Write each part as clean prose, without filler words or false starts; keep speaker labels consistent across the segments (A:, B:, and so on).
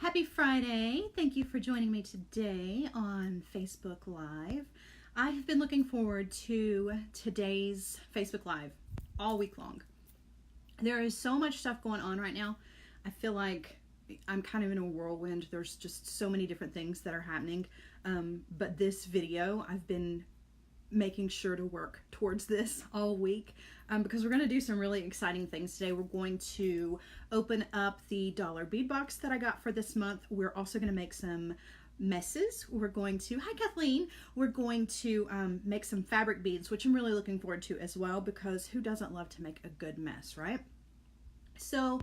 A: Happy Friday. Thank you for joining me today on Facebook Live. I have been looking forward to today's Facebook Live all week long. There is so much stuff going on right now. I feel like I'm kind of in a whirlwind. There's just so many different things that are happening. But this video, I've been making sure to work towards this all week because we're going to do some really exciting things today. We're going to open up the dollar bead box that I got for this month. We're also going to make some messes. We're going to, hi Kathleen, we're going to make some fabric beads, which I'm really looking forward to as well, because who doesn't love to make a good mess, right? So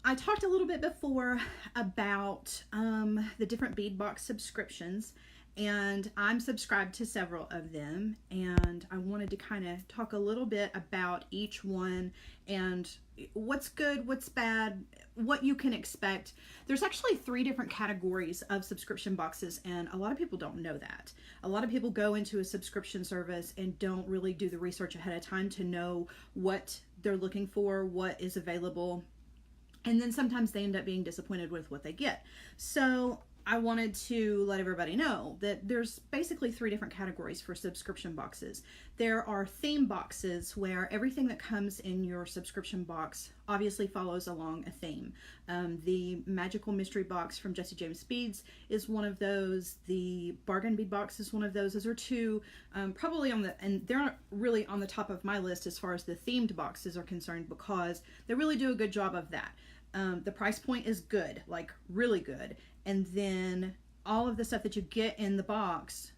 A: I talked a little bit before about the different bead box subscriptions, and I'm subscribed to several of them, and I wanted to kind of talk a little bit about each one and what's good, what's bad, what you can expect. There's actually 3 different categories of subscription boxes, and a lot of people don't know that. A lot of people go into a subscription service and don't really do the research ahead of time to know what they're looking for, what is available, and then sometimes they end up being disappointed with what they get. So I wanted to let everybody know that there's basically 3 different categories for subscription boxes. There are theme boxes where everything that comes in your subscription box obviously follows along a theme. The Magical Mystery Box from Jesse James Beads is one of those. The Bargain Bead Box is one of those. Those are 2 probably on the, and they're really on the top of my list as far as the themed boxes are concerned, because they really do a good job of that. The price point is good, like really good. And then all of the stuff that you get in the box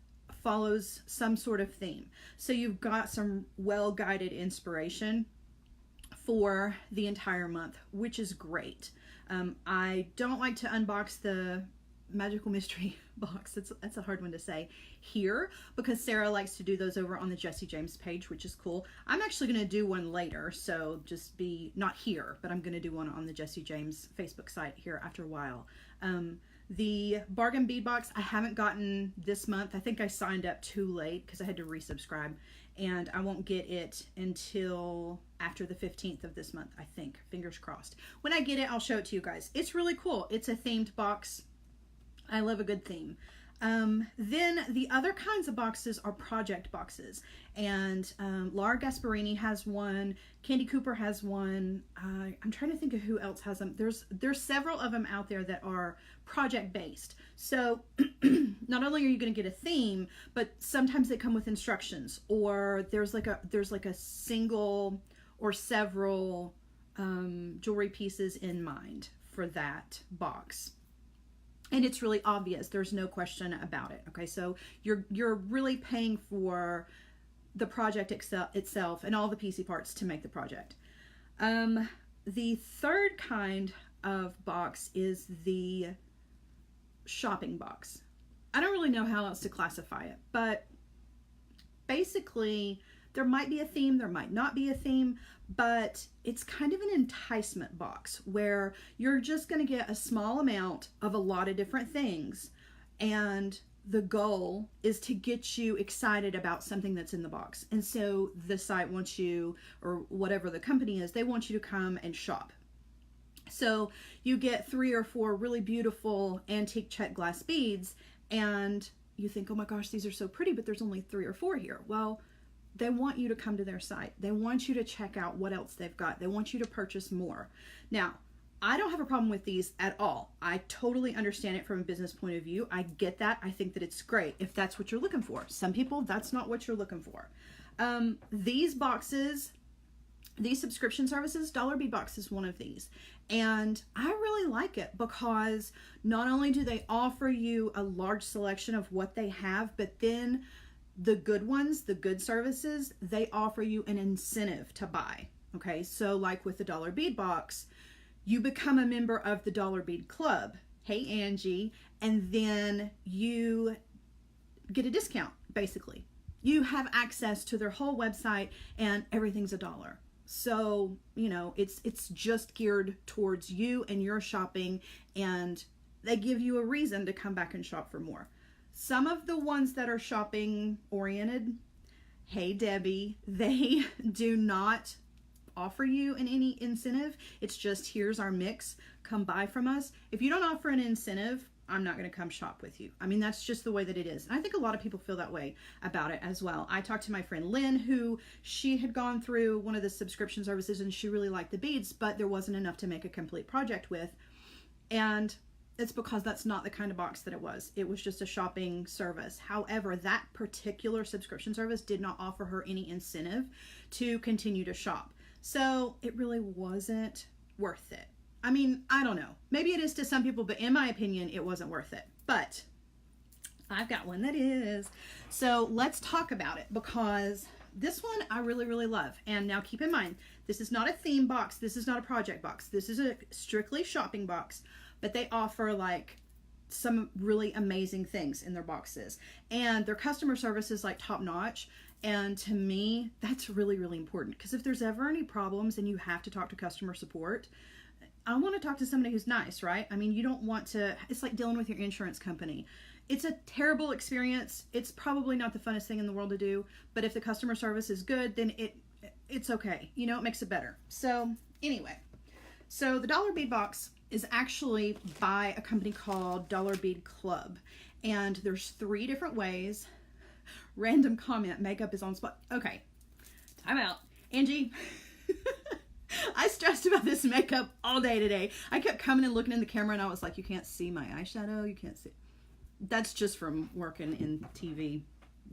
A: follows some sort of theme. So you've got some well-guided inspiration for the entire month, which is great. I don't like to unbox the Magical Mystery Box. That's a hard one to say here, because Sarah likes to do those over on the Jesse James page, which is cool. I'm actually going to do one later, so just be not here, but I'm going to do one on the Jesse James Facebook site here after a while. The Bargain Bead Box I haven't gotten this month. I think I signed up too late because I had to resubscribe, and I won't get it until after the 15th of this month, I think. Fingers crossed. When I get it, I'll show it to you guys. It's really cool. It's a themed box. I love a good theme. Then the other kinds of boxes are project boxes, and Laura Gasparini has one, Candy Cooper has one. I'm trying to think of who else has them. There's several of them out there that are project based. So not only are you going to get a theme, but sometimes they come with instructions, or there's like a single or several jewelry pieces in mind for that box. And it's really obvious. There's no question about it. Okay, so you're really paying for the project itself and all the PC parts to make the project. The third kind of box is the shopping box. I don't really know how else to classify it, but basically there might be a theme, there might not be a theme, but it's kind of an enticement box where you're just going to get a small amount of a lot of different things, and the goal is to get you excited about something that's in the box. And so the site wants you, or whatever the company is, they want you to come and shop. So you get 3 or 4 really beautiful antique Czech glass beads, and you think, oh my gosh, these are so pretty, but there's only 3 or 4 here. Well, they want you to come to their site. They want you to check out what else they've got. They want you to purchase more. Now, I don't have a problem with these at all. I totally understand it from a business point of view. I get that. I think that it's great if that's what you're looking for. Some people, that's not what you're looking for. These boxes, these subscription services, Dollar Bead Box is one of these. And I really like it because not only do they offer you a large selection of what they have, but then the good ones, the good services, they offer you an incentive to buy. Okay, so like with the Dollar Bead Box, you become a member of the Dollar Bead Club. Hey Angie, and then you get a discount, basically. You have access to their whole website and everything's $1. So, you know, it's just geared towards you and your shopping, and they give you a reason to come back and shop for more. Some of the ones that are shopping oriented, hey Debbie, they do not offer you any incentive. It's just, here's our mix, come buy from us, if you don't offer an incentive, I'm not going to come shop with you. I mean, that's just the way that it is. And I think a lot of people feel that way about it as well. I talked to my friend Lynn, who she had gone through one of the subscription services and she really liked the beads, but there wasn't enough to make a complete project with. And it's because that's not the kind of box that it was. It was just a shopping service. However, that particular subscription service did not offer her any incentive to continue to shop. So it really wasn't worth it. I mean, I don't know. Maybe it is to some people, but in my opinion, it wasn't worth it. But I've got one that is. So let's talk about it, because this one I really, really love. And now keep in mind, this is not a theme box. This is not a project box. This is a strictly shopping box, but they offer like some really amazing things in their boxes. And their customer service is like top notch. And to me, that's really, really important, because if there's ever any problems and you have to talk to customer support, I want to talk to somebody who's nice, right? I mean, you don't want to, it's like dealing with your insurance company. It's a terrible experience. It's probably not the funnest thing in the world to do, but if the customer service is good, then it's okay. You know, it makes it better. So anyway, so the Dollar Bead Box is actually by a company called Dollar Bead Club. And there's 3 different ways. Random comment, makeup is on spot. Okay, time out. Angie. I stressed about this makeup all day today. I kept coming and looking in the camera and I was like, you can't see my eyeshadow. You can't see. That's just from working in TV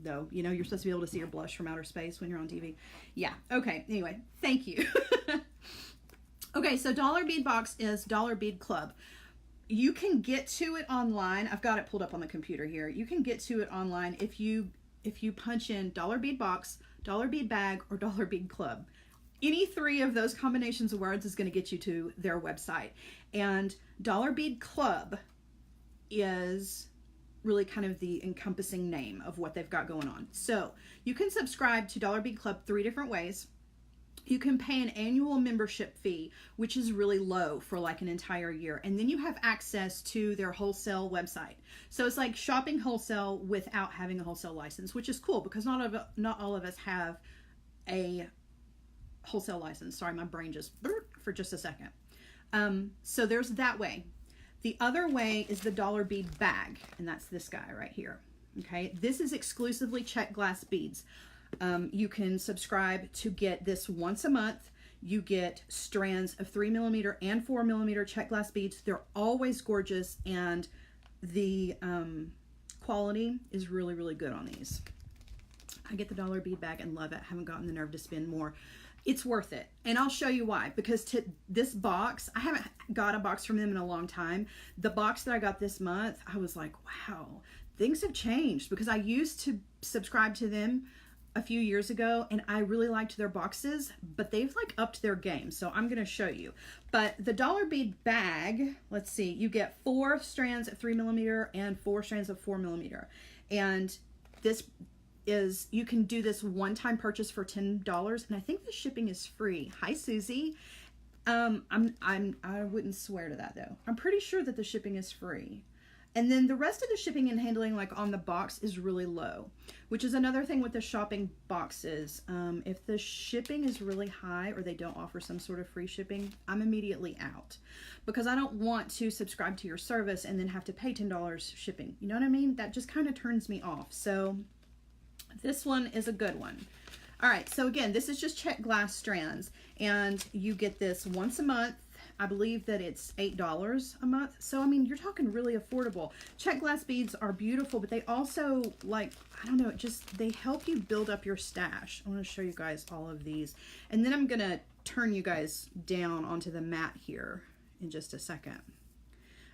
A: though. You know, you're supposed to be able to see your blush from outer space when you're on TV. Yeah. Okay. Anyway, thank you. Okay. So Dollar Bead Box is Dollar Bead Club. You can get to it online. I've got it pulled up on the computer here. You can get to it online if you punch in Dollar Bead Box, Dollar Bead Bag, or Dollar Bead Club. Any 3 of those combinations of words is going to get you to their website. And Dollar Bead Club is really kind of the encompassing name of what they've got going on. So you can subscribe to Dollar Bead Club 3 different ways. You can pay an annual membership fee, which is really low for like an entire year. And then you have access to their wholesale website. So it's like shopping wholesale without having a wholesale license, which is cool because not all of us have a wholesale license. Sorry, my brain just for just a second. So there's that way. The other way is the Dollar Bead Bag, and that's this guy right here. Okay, this is exclusively Czech glass beads. You can subscribe to get this once a month. You get strands of 3mm and 4mm Czech glass beads. They're always gorgeous, and the quality is really, really good on these. I get the Dollar Bead Bag and love it. Haven't gotten the nerve to spend more. It's worth it. And I'll show you why. Because to this box, I haven't got a box from them in a long time. The box that I got this month, I was like, wow, things have changed. Because I used to subscribe to them a few years ago and I really liked their boxes, but they've like upped their game. So I'm going to show you. But the Dollar Bead Bag, let's see, you get 4 strands of 3mm and 4 strands of 4mm. And this is, you can do this one-time purchase for $10, and I think the shipping is free. Hi, Susie. I wouldn't swear to that though. I'm pretty sure that the shipping is free. And then the rest of the shipping and handling, like on the box, is really low, which is another thing with the shopping boxes. If the shipping is really high or they don't offer some sort of free shipping, I'm immediately out, because I don't want to subscribe to your service and then have to pay $10 shipping. You know what I mean? That just kind of turns me off. So this one is a good one. All right, so again, this is just Czech glass strands, and you get this once a month. I believe that it's $8 a month. So, I mean, you're talking really affordable. Czech glass beads are beautiful, but they also, like, I don't know, they help you build up your stash. I want to show you guys all of these. And then I'm going to turn you guys down onto the mat here in just a second.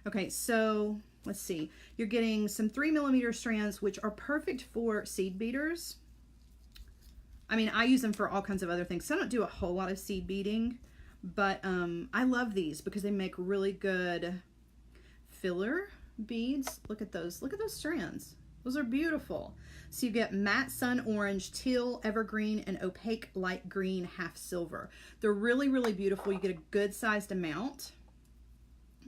A: Okay, so let's see. You're getting some 3mm strands, which are perfect for seed beaders. I mean, I use them for all kinds of other things. So I don't do a whole lot of seed beading, but I love these because they make really good filler beads. Look at those strands. Those are beautiful. So you get matte sun orange, teal, evergreen, and opaque light green half silver. They're really, really beautiful. You get a good sized amount.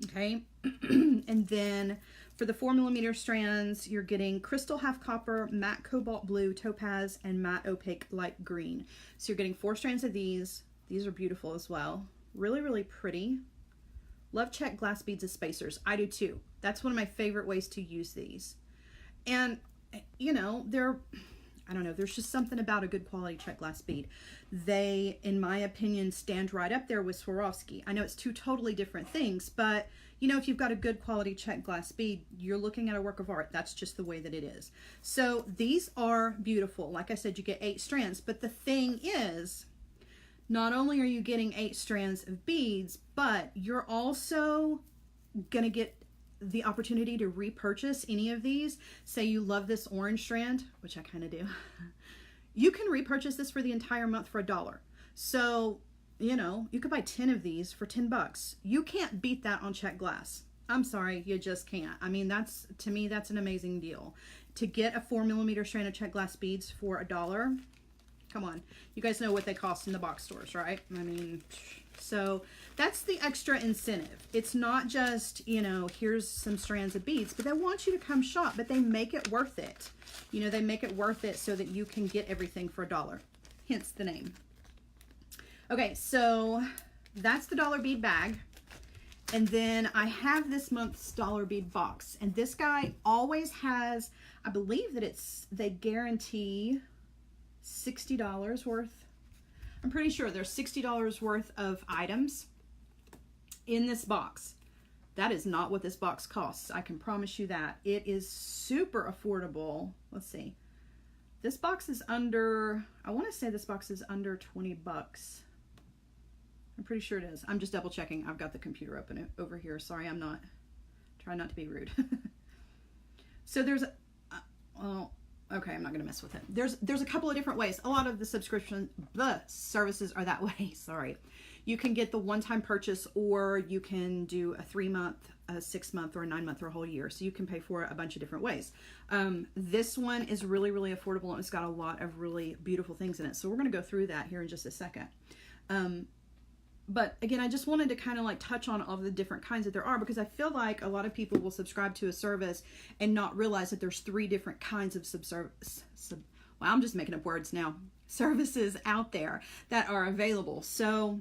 A: Okay, and then for the 4mm strands, you're getting crystal half copper, matte cobalt blue, topaz, and matte opaque light green. So you're getting 4 strands of these. These are beautiful as well. Really, really pretty. Love Czech glass beads as spacers. I do too. That's one of my favorite ways to use these. And, you know, I don't know, there's just something about a good quality Czech glass bead. They, in my opinion, stand right up there with Swarovski. I know it's two totally different things, but, you know, if you've got a good quality Czech glass bead, you're looking at a work of art. That's just the way that it is. So these are beautiful. Like I said, you get 8 strands, but the thing is, not only are you getting 8 strands of beads, but you're also gonna get the opportunity to repurchase any of these. Say you love this orange strand, which I kind of do. You can repurchase this for the entire month for $1. So, you know, you could buy 10 of these for $10. You can't beat that on Czech glass. I'm sorry, you just can't. I mean, to me, that's an amazing deal. To get a 4mm strand of Czech glass beads for $1, come on. You guys know what they cost in the box stores, right? I mean, so that's the extra incentive. It's not just, you know, here's some strands of beads, but they want you to come shop, but they make it worth it. You know, they make it worth it so that you can get everything for $1, hence the name. Okay, so that's the dollar bead bag. And then I have this month's dollar bead box, and this guy always has, I believe that they guarantee $60 worth. I'm pretty sure there's $60 worth of items in this box. That is not what this box costs. I can promise you that. It is super affordable. Let's see. This box is under, I want to say this box is under 20 bucks. I'm pretty sure it is. I'm just double checking. I've got the computer open over here. Sorry, I'm not, trying not to be rude. So there's, well, okay, I'm not going to mess with it. There's a couple of different ways. A lot of the subscription services are that way. Sorry. You can get the one-time purchase, or you can do a 3-month, a 6-month, or a 9-month, or a whole year. So you can pay for it a bunch of different ways. This one is really, really affordable, and it's got a lot of really beautiful things in it. So we're going to go through that here in just a second. But again, I just wanted to kind of like touch on all the different kinds that there are, because I feel like a lot of people will subscribe to a service and not realize that there's 3 different kinds of well, I'm just making up words now, services out there that are available. So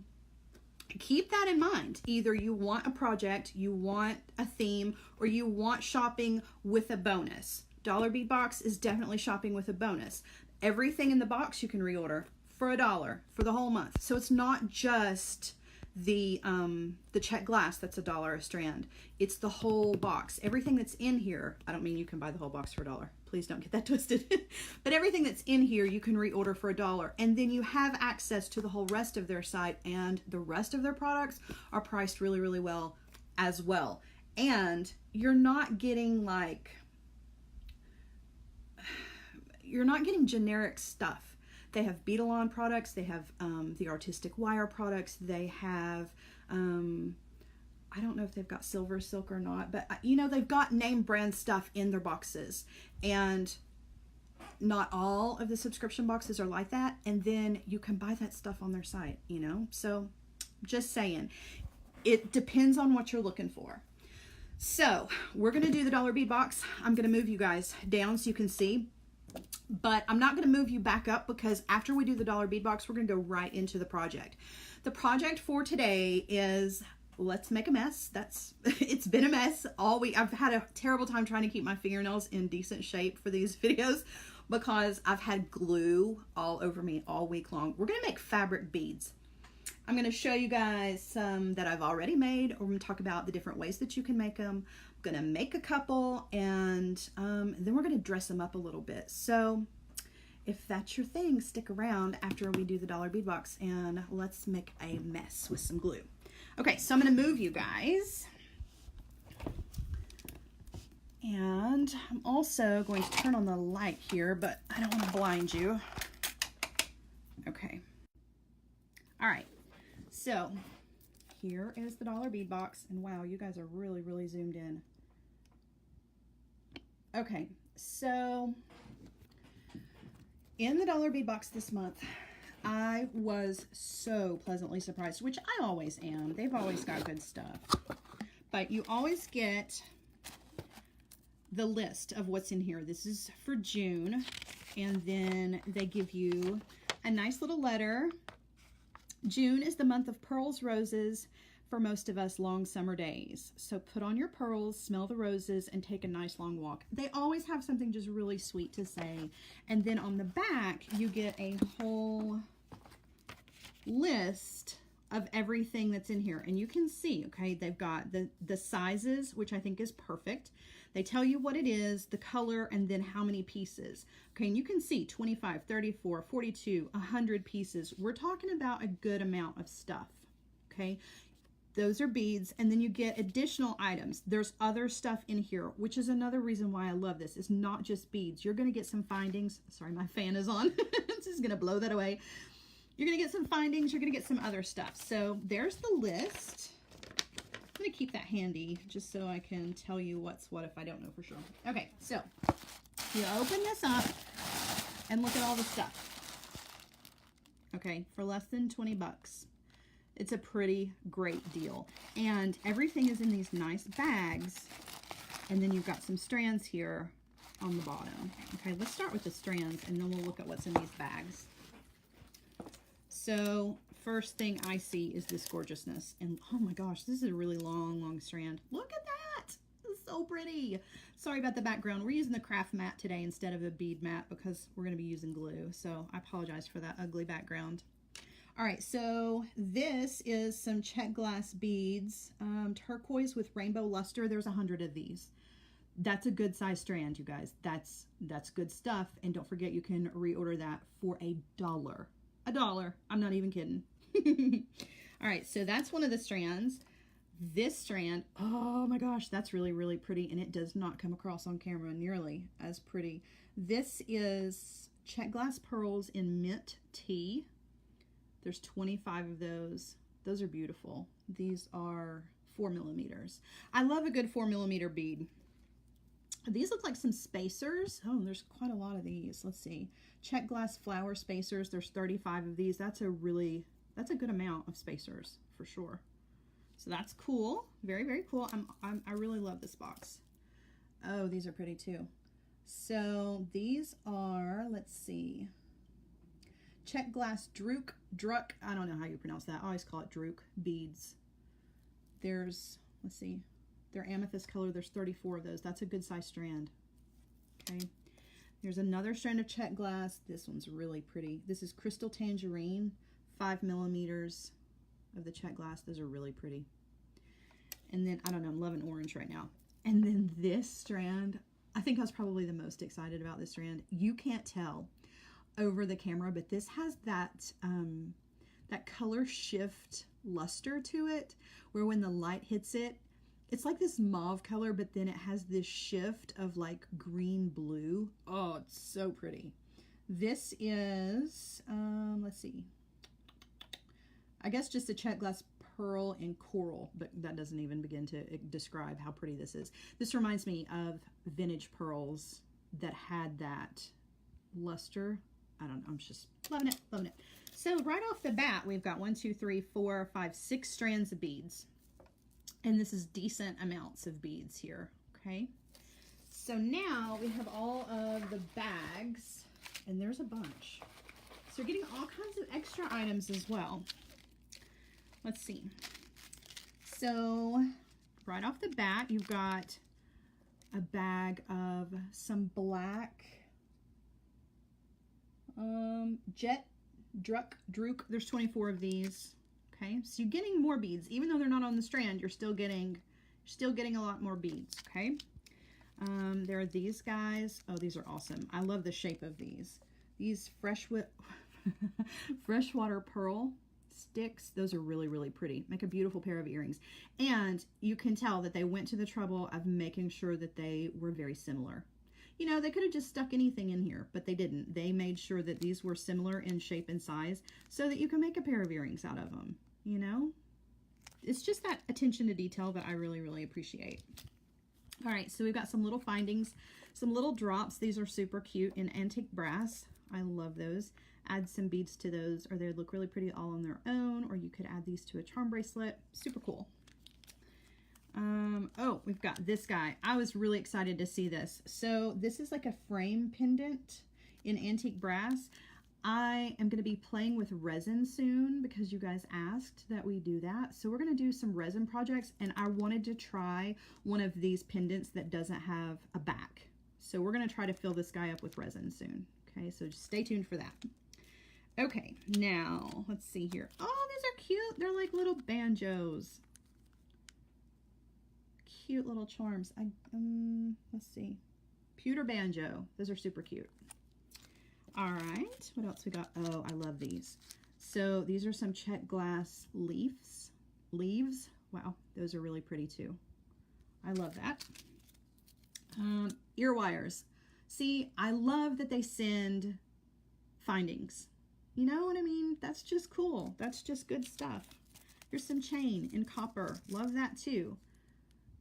A: keep that in mind. Either you want a project, you want a theme, or you want shopping with a bonus. Dollar Bead Box is definitely shopping with a bonus. Everything in the box you can reorder for $1 for the whole month. So it's not just the Czech glass that's $1 a strand. It's the whole box. Everything that's in here, I don't mean you can buy the whole box for $1. Please don't get that twisted. But everything that's in here you can reorder for $1. And then you have access to the whole rest of their site, and the rest of their products are priced really, really well as well. And you're not getting like, you're not getting generic stuff. They have bead-alon products, they have the artistic wire products, they have, I don't know if they've got silver silk or not, but you know, they've got name brand stuff in their boxes, and not all of the subscription boxes are like that. And then you can buy that stuff on their site, you know? So just saying, it depends on what you're looking for. So we're going to do the dollar bead box. I'm going to move you guys down so you can see. But I'm not going to move you back up, because after we do the dollar bead box, we're going to go right into the project. The project for today is, let's make a mess. It's been a mess all week. I've had a terrible time trying to keep my fingernails in decent shape for these videos, because I've had glue all over me all week long. We're going to make fabric beads. I'm going to show you guys some that I've already made, or we're going to talk about the different ways that you can make them. I'm going to make a couple, and then we're going to dress them up a little bit. So if that's your thing, stick around after we do the dollar bead box, and let's make a mess with some glue. Okay, so I'm going to move you guys. And I'm also going to turn on the light here, but I don't want to blind you. Okay. All right. So here is the dollar bead box, and wow, you guys are really, really zoomed in. Okay, so in the dollar bead box this month, I was so pleasantly surprised, which I always am. They've always got good stuff. But you always get the list of what's in here. This is for June, and then they give you a nice little letter. June is the month of pearls, roses, for most of us long summer days. So put on your pearls, smell the roses, and take a nice long walk. They always have something just really sweet to say. And then on the back, you get a whole list of everything that's in here. And you can see, okay, they've got the sizes, which I think is perfect. They tell you what it is, the color, and then how many pieces. Okay, and you can see 25, 34, 42, 100 pieces. We're talking about a good amount of stuff, okay? Those are beads, and then you get additional items. There's other stuff in here, which is another reason why I love this. It's not just beads. You're going to get some findings. Sorry, my fan is on. This is going to blow that away. You're going to get some findings. You're going to get some other stuff. So there's the list. I'm going to keep that handy just so I can tell you what's what if I don't know for sure. Okay, so you open this up and look at all the stuff. Okay, for less than 20 bucks. It's a pretty great deal. And everything is in these nice bags. And then you've got some strands here on the bottom. Okay, let's start with the strands and then we'll look at what's in these bags. So first thing I see is this gorgeousness. And oh my gosh, this is a really long strand. Look at that. This is so pretty. Sorry about the background. We're using the craft mat today instead of a bead mat because we're going to be using glue. So I apologize for that ugly background. All right, so this is some Czech glass beads, turquoise with rainbow luster. There's 100 of these. That's a good size strand, you guys. That's good stuff. And don't forget, you can reorder that for $1. $1. I'm not even kidding. All right, so that's one of the strands. This strand, oh my gosh, that's really, really pretty. And it does not come across on camera nearly as pretty. This is Czech glass pearls in mint tea. There's 25 of those. Those are beautiful. These are 4 millimeters. I love a good 4 millimeter bead. These look like some spacers. Oh, there's quite a lot of these. Let's see. Czech glass flower spacers. There's 35 of these. That's a good amount of spacers for sure. So that's cool. Very, very cool. I really love this box. Oh, these are pretty too. So these are, let's see. Czech glass Druk, I don't know how you pronounce that. I always call it Druk beads. There's, let's see, they're amethyst color. There's 34 of those. That's a good size strand. Okay. There's another strand of Czech glass. This one's really pretty. This is crystal tangerine, 5 millimeters of the Czech glass. Those are really pretty. And then, I don't know, I'm loving orange right now. And then this strand, I think I was probably the most excited about this strand. You can't tell over the camera, but this has that that color shift luster to it, where when the light hits it, it's like this mauve color, but then it has this shift of like green blue. Oh, it's so pretty. This is let's see, I guess just a Czech glass pearl and coral, but that doesn't even begin to describe how pretty this is. This reminds me of vintage pearls that had that luster. I don't know, I'm just loving it, loving it. So right off the bat, we've got 1, 2, 3, 4, 5, 6 strands of beads. And this is decent amounts of beads here, okay? So now we have all of the bags, and there's a bunch. So you're getting all kinds of extra items as well. Let's see. So right off the bat, you've got a bag of some black Druk. There's 24 of these. Okay, so you're getting more beads, even though they're not on the strand. You're still getting a lot more beads. Okay, there are these guys. Oh, these are awesome. I love the shape of these. These freshwater pearl sticks. Those are really, really pretty. Make a beautiful pair of earrings. And you can tell that they went to the trouble of making sure that they were very similar. You know, they could have just stuck anything in here, but they didn't. They made sure that these were similar in shape and size so that you can make a pair of earrings out of them, you know? It's just that attention to detail that I really, really appreciate. All right, so we've got some little findings, some little drops. These are super cute in antique brass. I love those. Add some beads to those, or they look really pretty all on their own, or you could add these to a charm bracelet. Super cool. Oh, we've got this guy. I was really excited to see this. So this is like a frame pendant in antique brass. I am going to be playing with resin soon because you guys asked that we do that. So we're going to do some resin projects, and I wanted to try one of these pendants that doesn't have a back. So we're going to try to fill this guy up with resin soon. Okay, so just stay tuned for that. Okay, now let's see here. Oh, these are cute. They're like little banjos. Cute little charms. Let's see. Pewter banjo. Those are super cute. All right, what else we got? Oh, I love these. So these are some Czech glass leaves. Wow, those are really pretty too. I love that. Ear wires. See, I love that they send findings. You know what I mean? That's just cool. That's just good stuff. Here's some chain in copper. Love that too.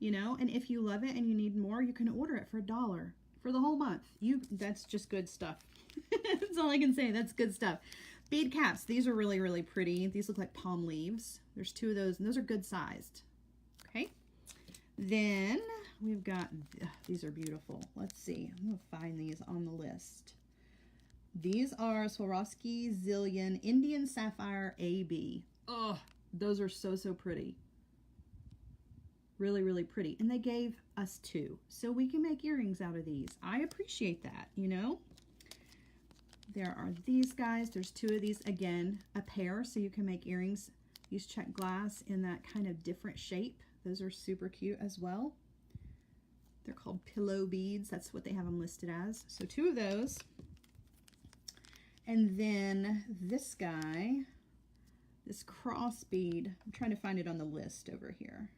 A: You know, and if you love it and you need more, you can order it for $1 for the whole month. That's just good stuff. That's all I can say. That's good stuff. Bead caps. These are really, really pretty. These look like palm leaves. There's 2 of those, and those are good sized. Okay. Then we've got, these are beautiful. Let's see. I'm going to find these on the list. These are Swarovski Zillion Indian Sapphire AB. Oh, those are so, so pretty. Really, really pretty. And they gave us 2, so we can make earrings out of these. I appreciate that, you know. There are these guys. There's 2 of these. Again, a pair, so you can make earrings. Use Czech glass in that kind of different shape. Those are super cute as well. They're called pillow beads. That's what they have them listed as. So 2 of those. And then this guy, this cross bead. I'm trying to find it on the list over here.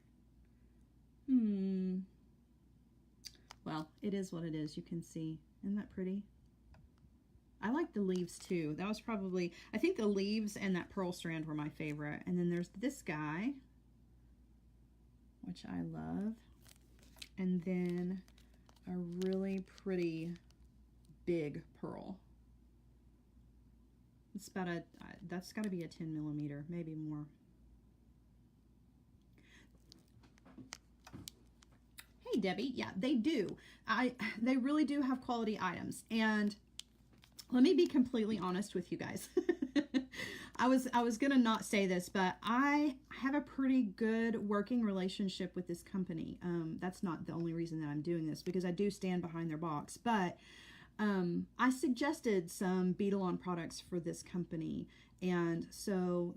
A: Well, it is what it is. You can see. Isn't that pretty? I like the leaves too. That was probably, I think the leaves and that pearl strand were my favorite. And then there's this guy, which I love. And then a really pretty big pearl. It's about that's got to be a 10 millimeter, maybe more. Hey Debbie, yeah, they do. They really do have quality items. And let me be completely honest with you guys. I was gonna not say this, but I have a pretty good working relationship with this company. That's not the only reason that I'm doing this, because I do stand behind their box. But I suggested some Beadalon products for this company, and so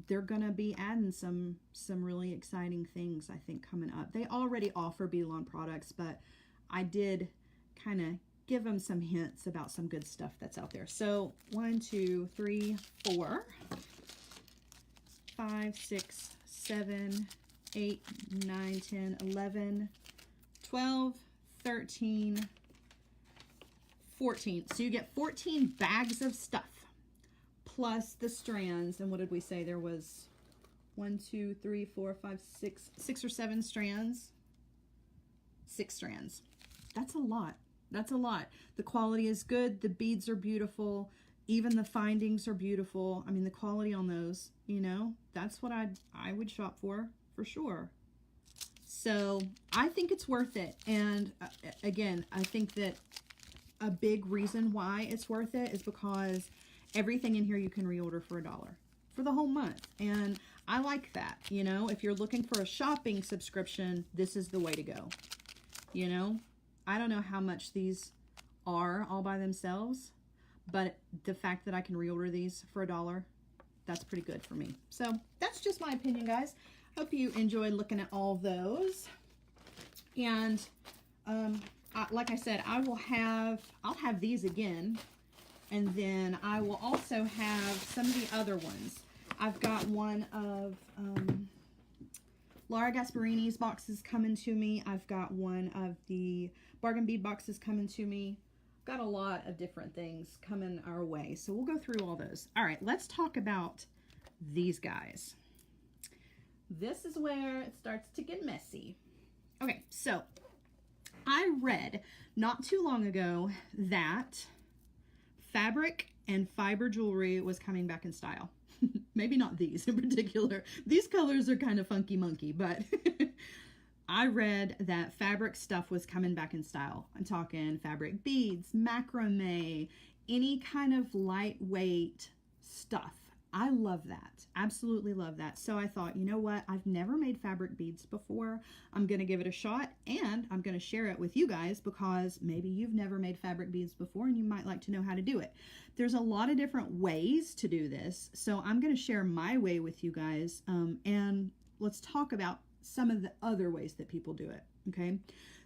A: they're gonna be adding some really exciting things, I think, coming up. They already offer Beadalon products, but I did kind of give them some hints about some good stuff that's out there. So 1, 2, 3, 4, 5, 6, 7, 8, 9, 10, 11, 12, 13, 14. So you get 14 bags of stuff plus the strands. And what did we say? There was 1, 2, 3, 4, 5, 6 or 7 strands. 6 strands. That's a lot. That's a lot. The quality is good. The beads are beautiful. Even the findings are beautiful. I mean, the quality on those, you know, that's what I would shop for sure. So I think it's worth it. And again, I think that a big reason why it's worth it is because everything in here you can reorder for $1 for the whole month. And I like that. You know, if you're looking for a shopping subscription, this is the way to go. You know, I don't know how much these are all by themselves, but the fact that I can reorder these for $1, that's pretty good for me. So that's just my opinion, guys. Hope you enjoyed looking at all those. And like I said, I'll have these again, and then I will also have some of the other ones. I've got one of Laura Gasparini's boxes coming to me. I've got one of the bargain bead boxes coming to me. Got a lot of different things coming our way, so we'll go through all those. All right, let's talk about these guys. This is where it starts to get messy. Okay, so I read not too long ago that fabric and fiber jewelry was coming back in style. Maybe not these in particular. These colors are kind of funky monkey, but I read that fabric stuff was coming back in style. I'm talking fabric beads, macrame, any kind of lightweight stuff. I love that. Absolutely love that. So I thought, you know what? I've never made fabric beads before. I'm going to give it a shot, and I'm going to share it with you guys because maybe you've never made fabric beads before and you might like to know how to do it. There's a lot of different ways to do this. So I'm going to share my way with you guys, and let's talk about some of the other ways that people do it. Okay.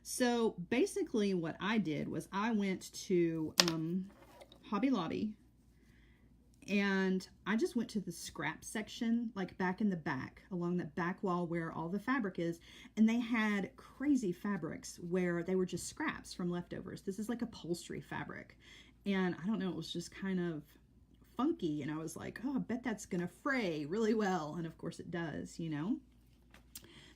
A: So basically what I did was I went to Hobby Lobby, and I just went to the scrap section, like back in the back, along that back wall where all the fabric is. And they had crazy fabrics where they were just scraps from leftovers. This is like upholstery fabric. And I don't know, it was just kind of funky. And I was like, oh, I bet that's going to fray really well. And of course it does, you know.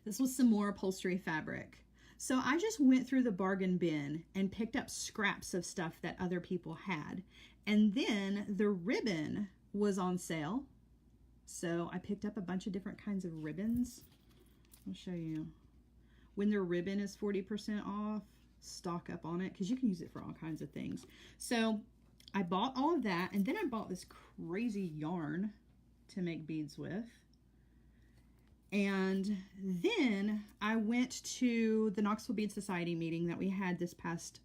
A: This was some more upholstery fabric. So I just went through the bargain bin and picked up scraps of stuff that other people had. And then the ribbon was on sale. So I picked up a bunch of different kinds of ribbons. I'll show you. When the ribbon is 40% off, stock up on it because you can use it for all kinds of things. So I bought all of that, and then I bought this crazy yarn to make beads with. And then I went to the Knoxville Bead Society meeting that we had this past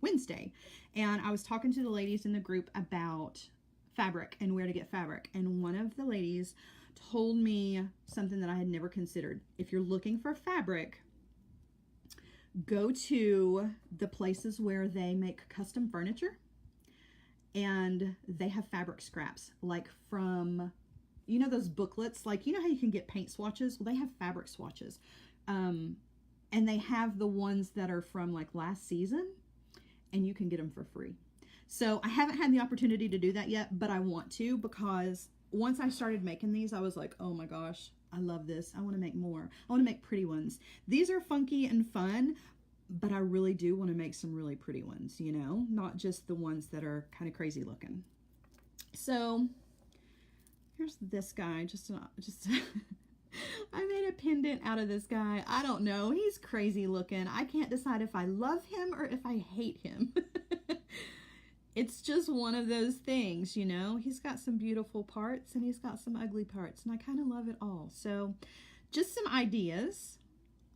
A: Wednesday. And I was talking to the ladies in the group about fabric and where to get fabric. And one of the ladies told me something that I had never considered. If you're looking for fabric, go to the places where they make custom furniture. And they have fabric scraps, like from... You know those booklets, like, you know how you can get paint swatches? Well, they have fabric swatches. And they have the ones that are from like last season, and you can get them for free. So I haven't had the opportunity to do that yet, but I want to, because once I started making these, I was like, oh my gosh, I love this. I want to make more. I want to make pretty ones. These are funky and fun, but I really do want to make some really pretty ones, you know, not just the ones that are kind of crazy looking. So here's this guy, I made a pendant out of this guy. I don't know, he's crazy looking. I can't decide if I love him or if I hate him. It's just one of those things, you know. He's got some beautiful parts and he's got some ugly parts, and I kind of love it all. So just some ideas.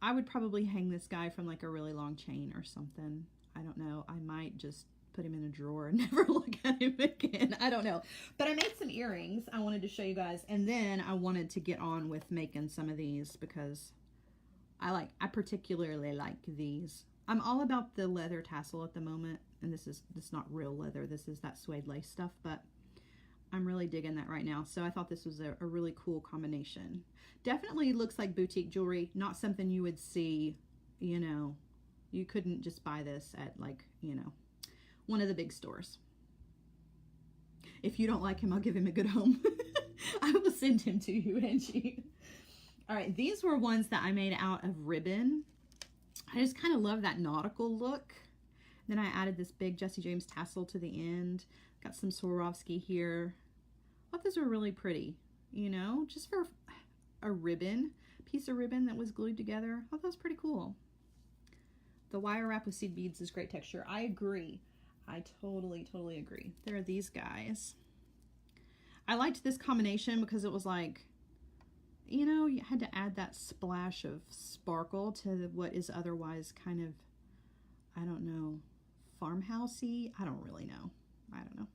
A: I would probably hang this guy from like a really long chain or something. I don't know, I might just put him in a drawer and never look at him again. I don't know. But I made some earrings I wanted to show you guys. And then I wanted to get on with making some of these because I particularly like these. I'm all about the leather tassel at the moment. And this is not real leather. This is that suede lace stuff. But I'm really digging that right now. So I thought this was a really cool combination. Definitely looks like boutique jewelry. Not something you would see, you know. You couldn't just buy this at like, you know, one of the big stores. If you don't like him, I'll give him a good home. I will send him to you, Angie. All right, these were ones that I made out of ribbon. I just kind of love that nautical look. Then I added this big Jesse James tassel to the end. Got some Swarovski here. I thought those were really pretty, you know, just for a ribbon, piece of ribbon that was glued together. I thought that was pretty cool. The wire wrap with seed beads is great texture. I agree. I totally agree. There are these guys. I liked this combination because it was like, you know, you had to add that splash of sparkle to what is otherwise kind of, I don't know, farmhousey. I don't really know. I don't know.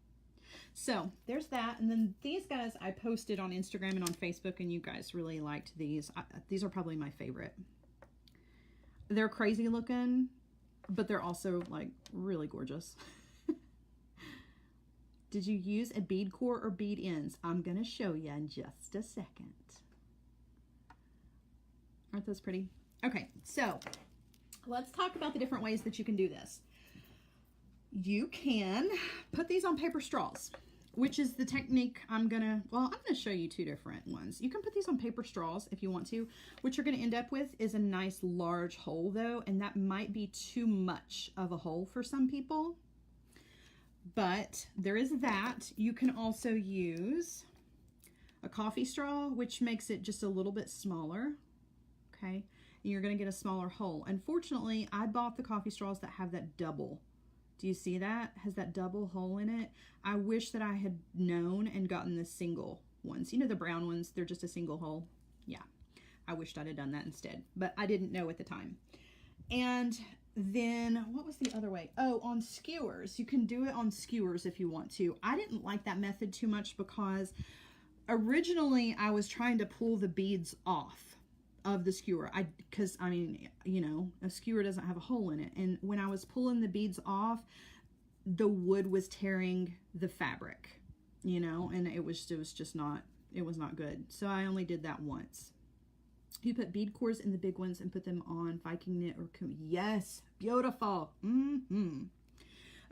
A: So there's that. And then these guys I posted on Instagram and on Facebook, and you guys really liked these. These are probably my favorite. They're crazy looking, but they're also like really gorgeous. Did you use a bead core or bead ends? I'm going to show you in just a second. Aren't those pretty? Okay, so let's talk about the different ways that you can do this. You can put these on paper straws, which is the technique I'm going to show you two different ones. You can put these on paper straws if you want to. What you're going to end up with is a nice large hole though, and that might be too much of a hole for some people. But there is that. You can also use a coffee straw, which makes it just a little bit smaller. Okay, and you're going to get a smaller hole. Unfortunately, I bought the coffee straws that have that double Do you see that? Has that double hole in it? I wish that I had known and gotten the single ones. You know, the brown ones, they're just a single hole. Yeah, I wished I'd have done that instead, but I didn't know at the time. And then what was the other way? Oh, on skewers. You can do it on skewers if you want to. I didn't like that method too much because originally I was trying to pull the beads off of the skewer. Because I mean, you know, a skewer doesn't have a hole in it. And when I was pulling the beads off, the wood was tearing the fabric, you know, and it was just not, it was not good. So I only did that once. You put bead cores in the big ones and put them on Viking knit or yes, beautiful.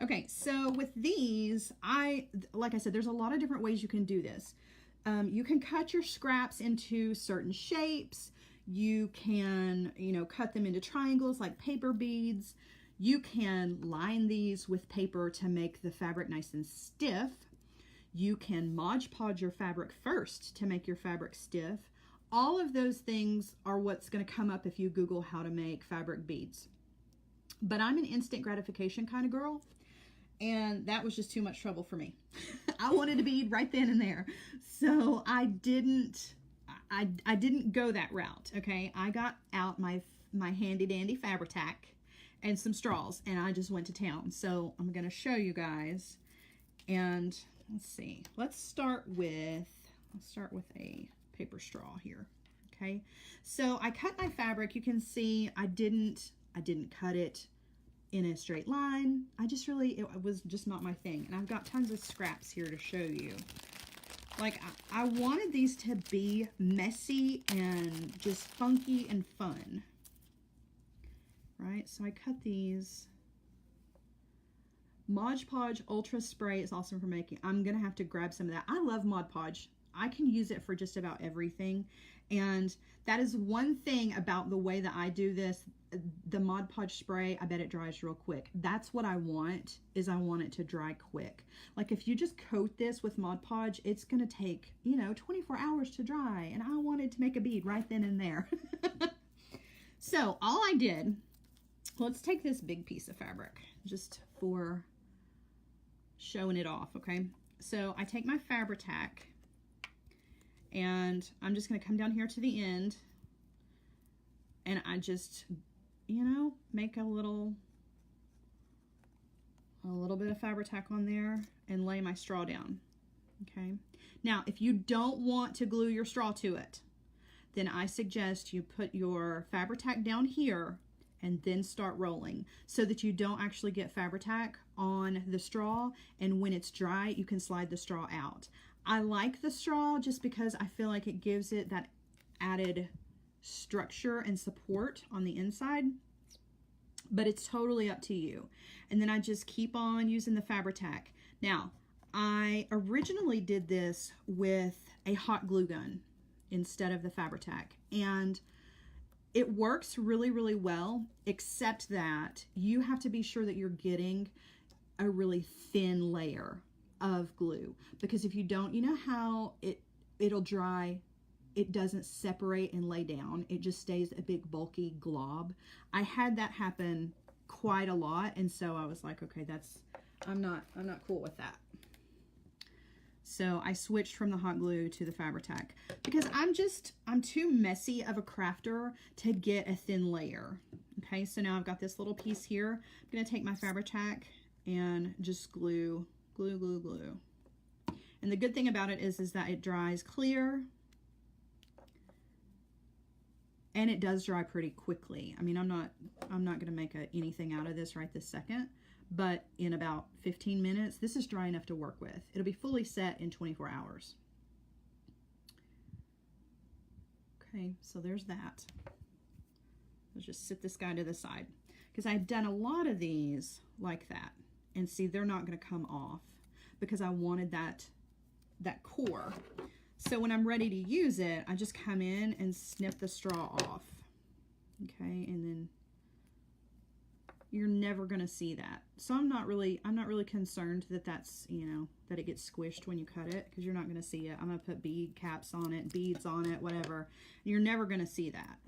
A: Okay, so with these, like I said, there's a lot of different ways you can do this. You can cut your scraps into certain shapes. You can, you know, cut them into triangles like paper beads. You can line these with paper to make the fabric nice and stiff. You can Mod Podge your fabric first to make your fabric stiff. All of those things are what's going to come up if you Google how to make fabric beads. But I'm an instant gratification kind of girl, and that was just too much trouble for me. I wanted a bead right then and there. So I didn't go that route, okay? I got out my handy dandy Fabri-Tac and some straws, and I just went to town. So I'm going to show you guys, and let's see. Let's start with a paper straw here. Okay, so I cut my fabric. You can see I didn't cut it in a straight line. It was just not my thing. And I've got tons of scraps here to show you. Like I wanted these to be messy and just funky and fun, right? So I cut these. Mod Podge Ultra Spray is awesome for making. I'm gonna have to grab some of that. I love Mod Podge. I can use it for just about everything. And that is one thing about the way that I do this. The Mod Podge spray, I bet it dries real quick. That's what I want, is I want it to dry quick. Like if you just coat this with Mod Podge, it's going to take, you know, 24 hours to dry. And I wanted to make a bead right then and there. So all I did, let's take this big piece of fabric just for showing it off, okay? So I take my Fabri-Tac, and I'm just going to come down here to the end, and I just, you know, make a little bit of Fabri-Tac on there and lay my straw down. Okay. Now, if you don't want to glue your straw to it, then I suggest you put your Fabri-Tac down here and then start rolling so that you don't actually get Fabri-Tac on the straw, and when it's dry, you can slide the straw out. I like the straw just because I feel like it gives it that added structure and support on the inside, but it's totally up to you. And then I just keep on using the Fabri-Tac. Now, I originally did this with a hot glue gun instead of the Fabri-Tac, and it works really, really well, except that you have to be sure that you're getting a really thin layer of glue, because if you don't, you know how it'll dry, it doesn't separate and lay down, it just stays a big bulky glob. I had that happen quite a lot, and so I was like, okay, I'm not cool with that. So I switched from the hot glue to the Fabri-Tac because I'm too messy of a crafter to get a thin layer. Okay, so now I've got this little piece here. I'm gonna take my Fabri-Tac and just glue. And the good thing about it is that it dries clear, and it does dry pretty quickly. I mean, I'm not gonna make anything out of this right this second, but in about 15 minutes, this is dry enough to work with. It'll be fully set in 24 hours. Okay, so there's that. Let's just sit this guy to the side, because I've done a lot of these like that. And see, they're not going to come off because I wanted that core. So when I'm ready to use it, I just come in and snip the straw off. Okay, and then you're never going to see that. So I'm not really concerned that that's, you know, that it gets squished when you cut it, because you're not going to see it. I'm going to put bead caps on it, beads on it, whatever. You're never going to see that.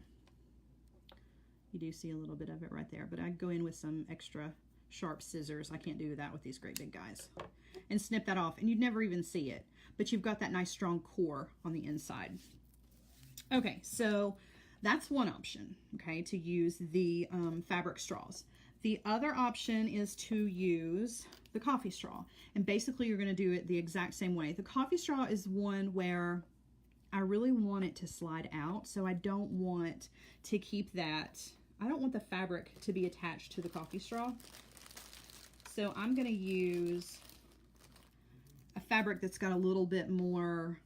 A: You do see a little bit of it right there, but I go in with some extra sharp scissors. I can't do that with these great big guys. And snip that off, and you'd never even see it. But you've got that nice strong core on the inside. Okay, so that's one option, okay, to use the fabric straws. The other option is to use the coffee straw. And basically you're going to do it the exact same way. The coffee straw is one where I really want it to slide out, so I don't want to keep that. I don't want the fabric to be attached to the coffee straw. So I'm going to use a fabric that's got a little bit more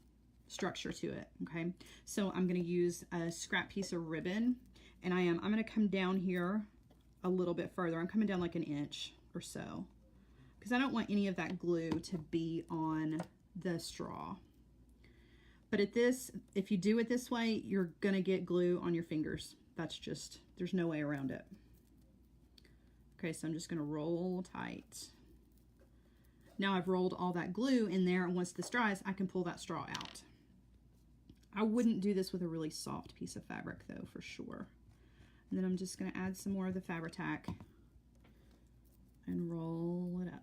A: structure to it, okay? So I'm going to use a scrap piece of ribbon, and I'm going to come down here a little bit further. I'm coming down like an inch or so, because I don't want any of that glue to be on the straw. But at this, if you do it this way, you're going to get glue on your fingers. That's just, there's no way around it. Okay, so I'm just going to roll tight. Now I've rolled all that glue in there, and once this dries, I can pull that straw out. I wouldn't do this with a really soft piece of fabric though, for sure. And then I'm just going to add some more of the Fabri-Tac and roll it up.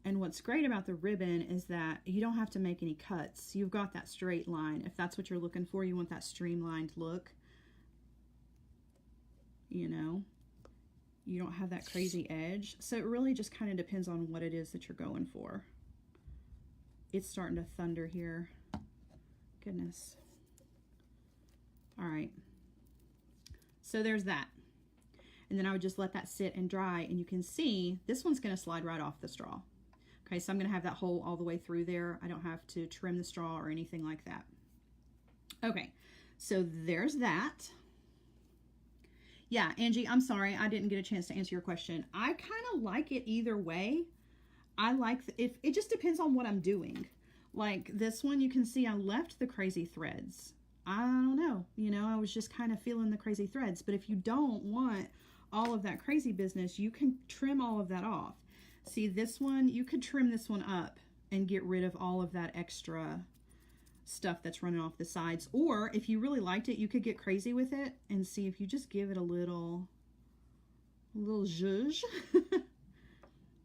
A: And what's great about the ribbon is that you don't have to make any cuts. You've got that straight line. If that's what you're looking for, you want that streamlined look. You know, you don't have that crazy edge. So it really just kind of depends on what it is that you're going for. It's starting to thunder here. Goodness. All right. So there's that. And then I would just let that sit and dry, and you can see this one's going to slide right off the straw. Okay, so I'm going to have that hole all the way through there. I don't have to trim the straw or anything like that. Okay, so there's that. Yeah, Angie, I'm sorry, I didn't get a chance to answer your question. I kind of like it either way. I like, if it just depends on what I'm doing. Like this one, you can see I left the crazy threads. I don't know, you know, I was just kind of feeling the crazy threads. But if you don't want all of that crazy business, you can trim all of that off. See this one, you could trim this one up and get rid of all of that extra stuff that's running off the sides. Or if you really liked it, you could get crazy with it and see if you just give it a little zhuzh.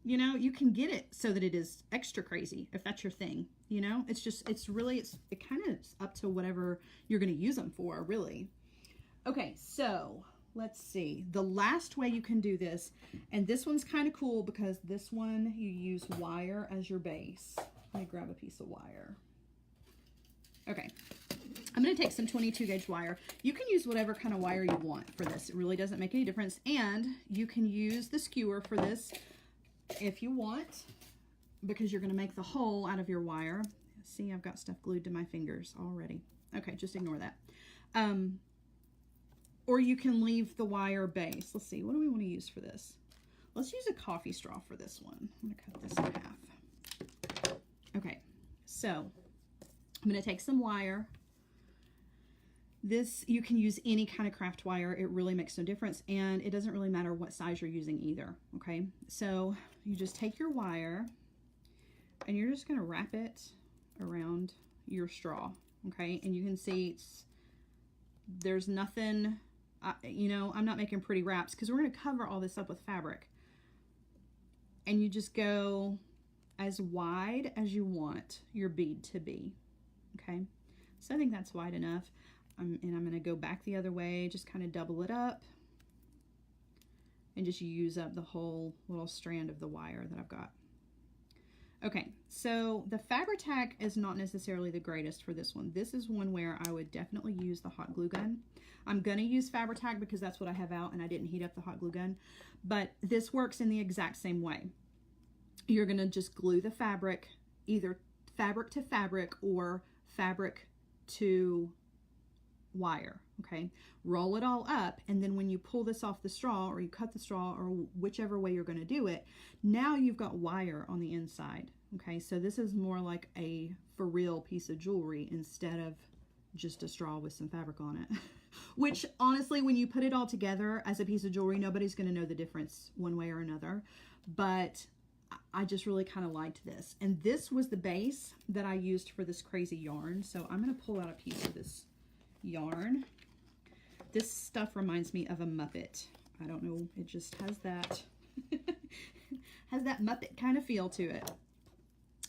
A: You know, you can get it so that it is extra crazy if that's your thing. You know, it's just, it kind of is up to whatever you're going to use them for, really. Okay, so let's see. The last way you can do this, and this one's kind of cool because this one you use wire as your base. Let me grab a piece of wire. Okay, I'm going to take some 22 gauge wire. You can use whatever kind of wire you want for this. It really doesn't make any difference. And you can use the skewer for this if you want, because you're going to make the hole out of your wire. See, I've got stuff glued to my fingers already. Okay, just ignore that. Or you can leave the wire base. Let's see, what do we want to use for this? Let's use a coffee straw for this one. I'm going to cut this in half. Okay, so I'm going to take some wire. This, you can use any kind of craft wire. It really makes no difference, and it doesn't really matter what size you're using either, okay? So you just take your wire, and you're just going to wrap it around your straw, okay? And you can see there's nothing, you know, I'm not making pretty wraps because we're going to cover all this up with fabric. And you just go as wide as you want your bead to be, okay? So I think that's wide enough. And I'm going to go back the other way, just kind of double it up and just use up the whole little strand of the wire that I've got. Okay, so the Fabri-Tac is not necessarily the greatest for this one. This is one where I would definitely use the hot glue gun. I'm going to use Fabri-Tac because that's what I have out and I didn't heat up the hot glue gun. But this works in the exact same way. You're going to just glue the fabric, either fabric to fabric or fabric to wire, okay? Roll it all up, and then when you pull this off the straw or you cut the straw or whichever way you're going to do it, now you've got wire on the inside, okay? So this is more like a for real piece of jewelry instead of just a straw with some fabric on it. Which honestly, when you put it all together as a piece of jewelry, nobody's going to know the difference one way or another. But I just really kind of liked this. And this was the base that I used for this crazy yarn. So I'm going to pull out a piece of this yarn. This stuff reminds me of a Muppet. I don't know. It just has that, has that Muppet kind of feel to it.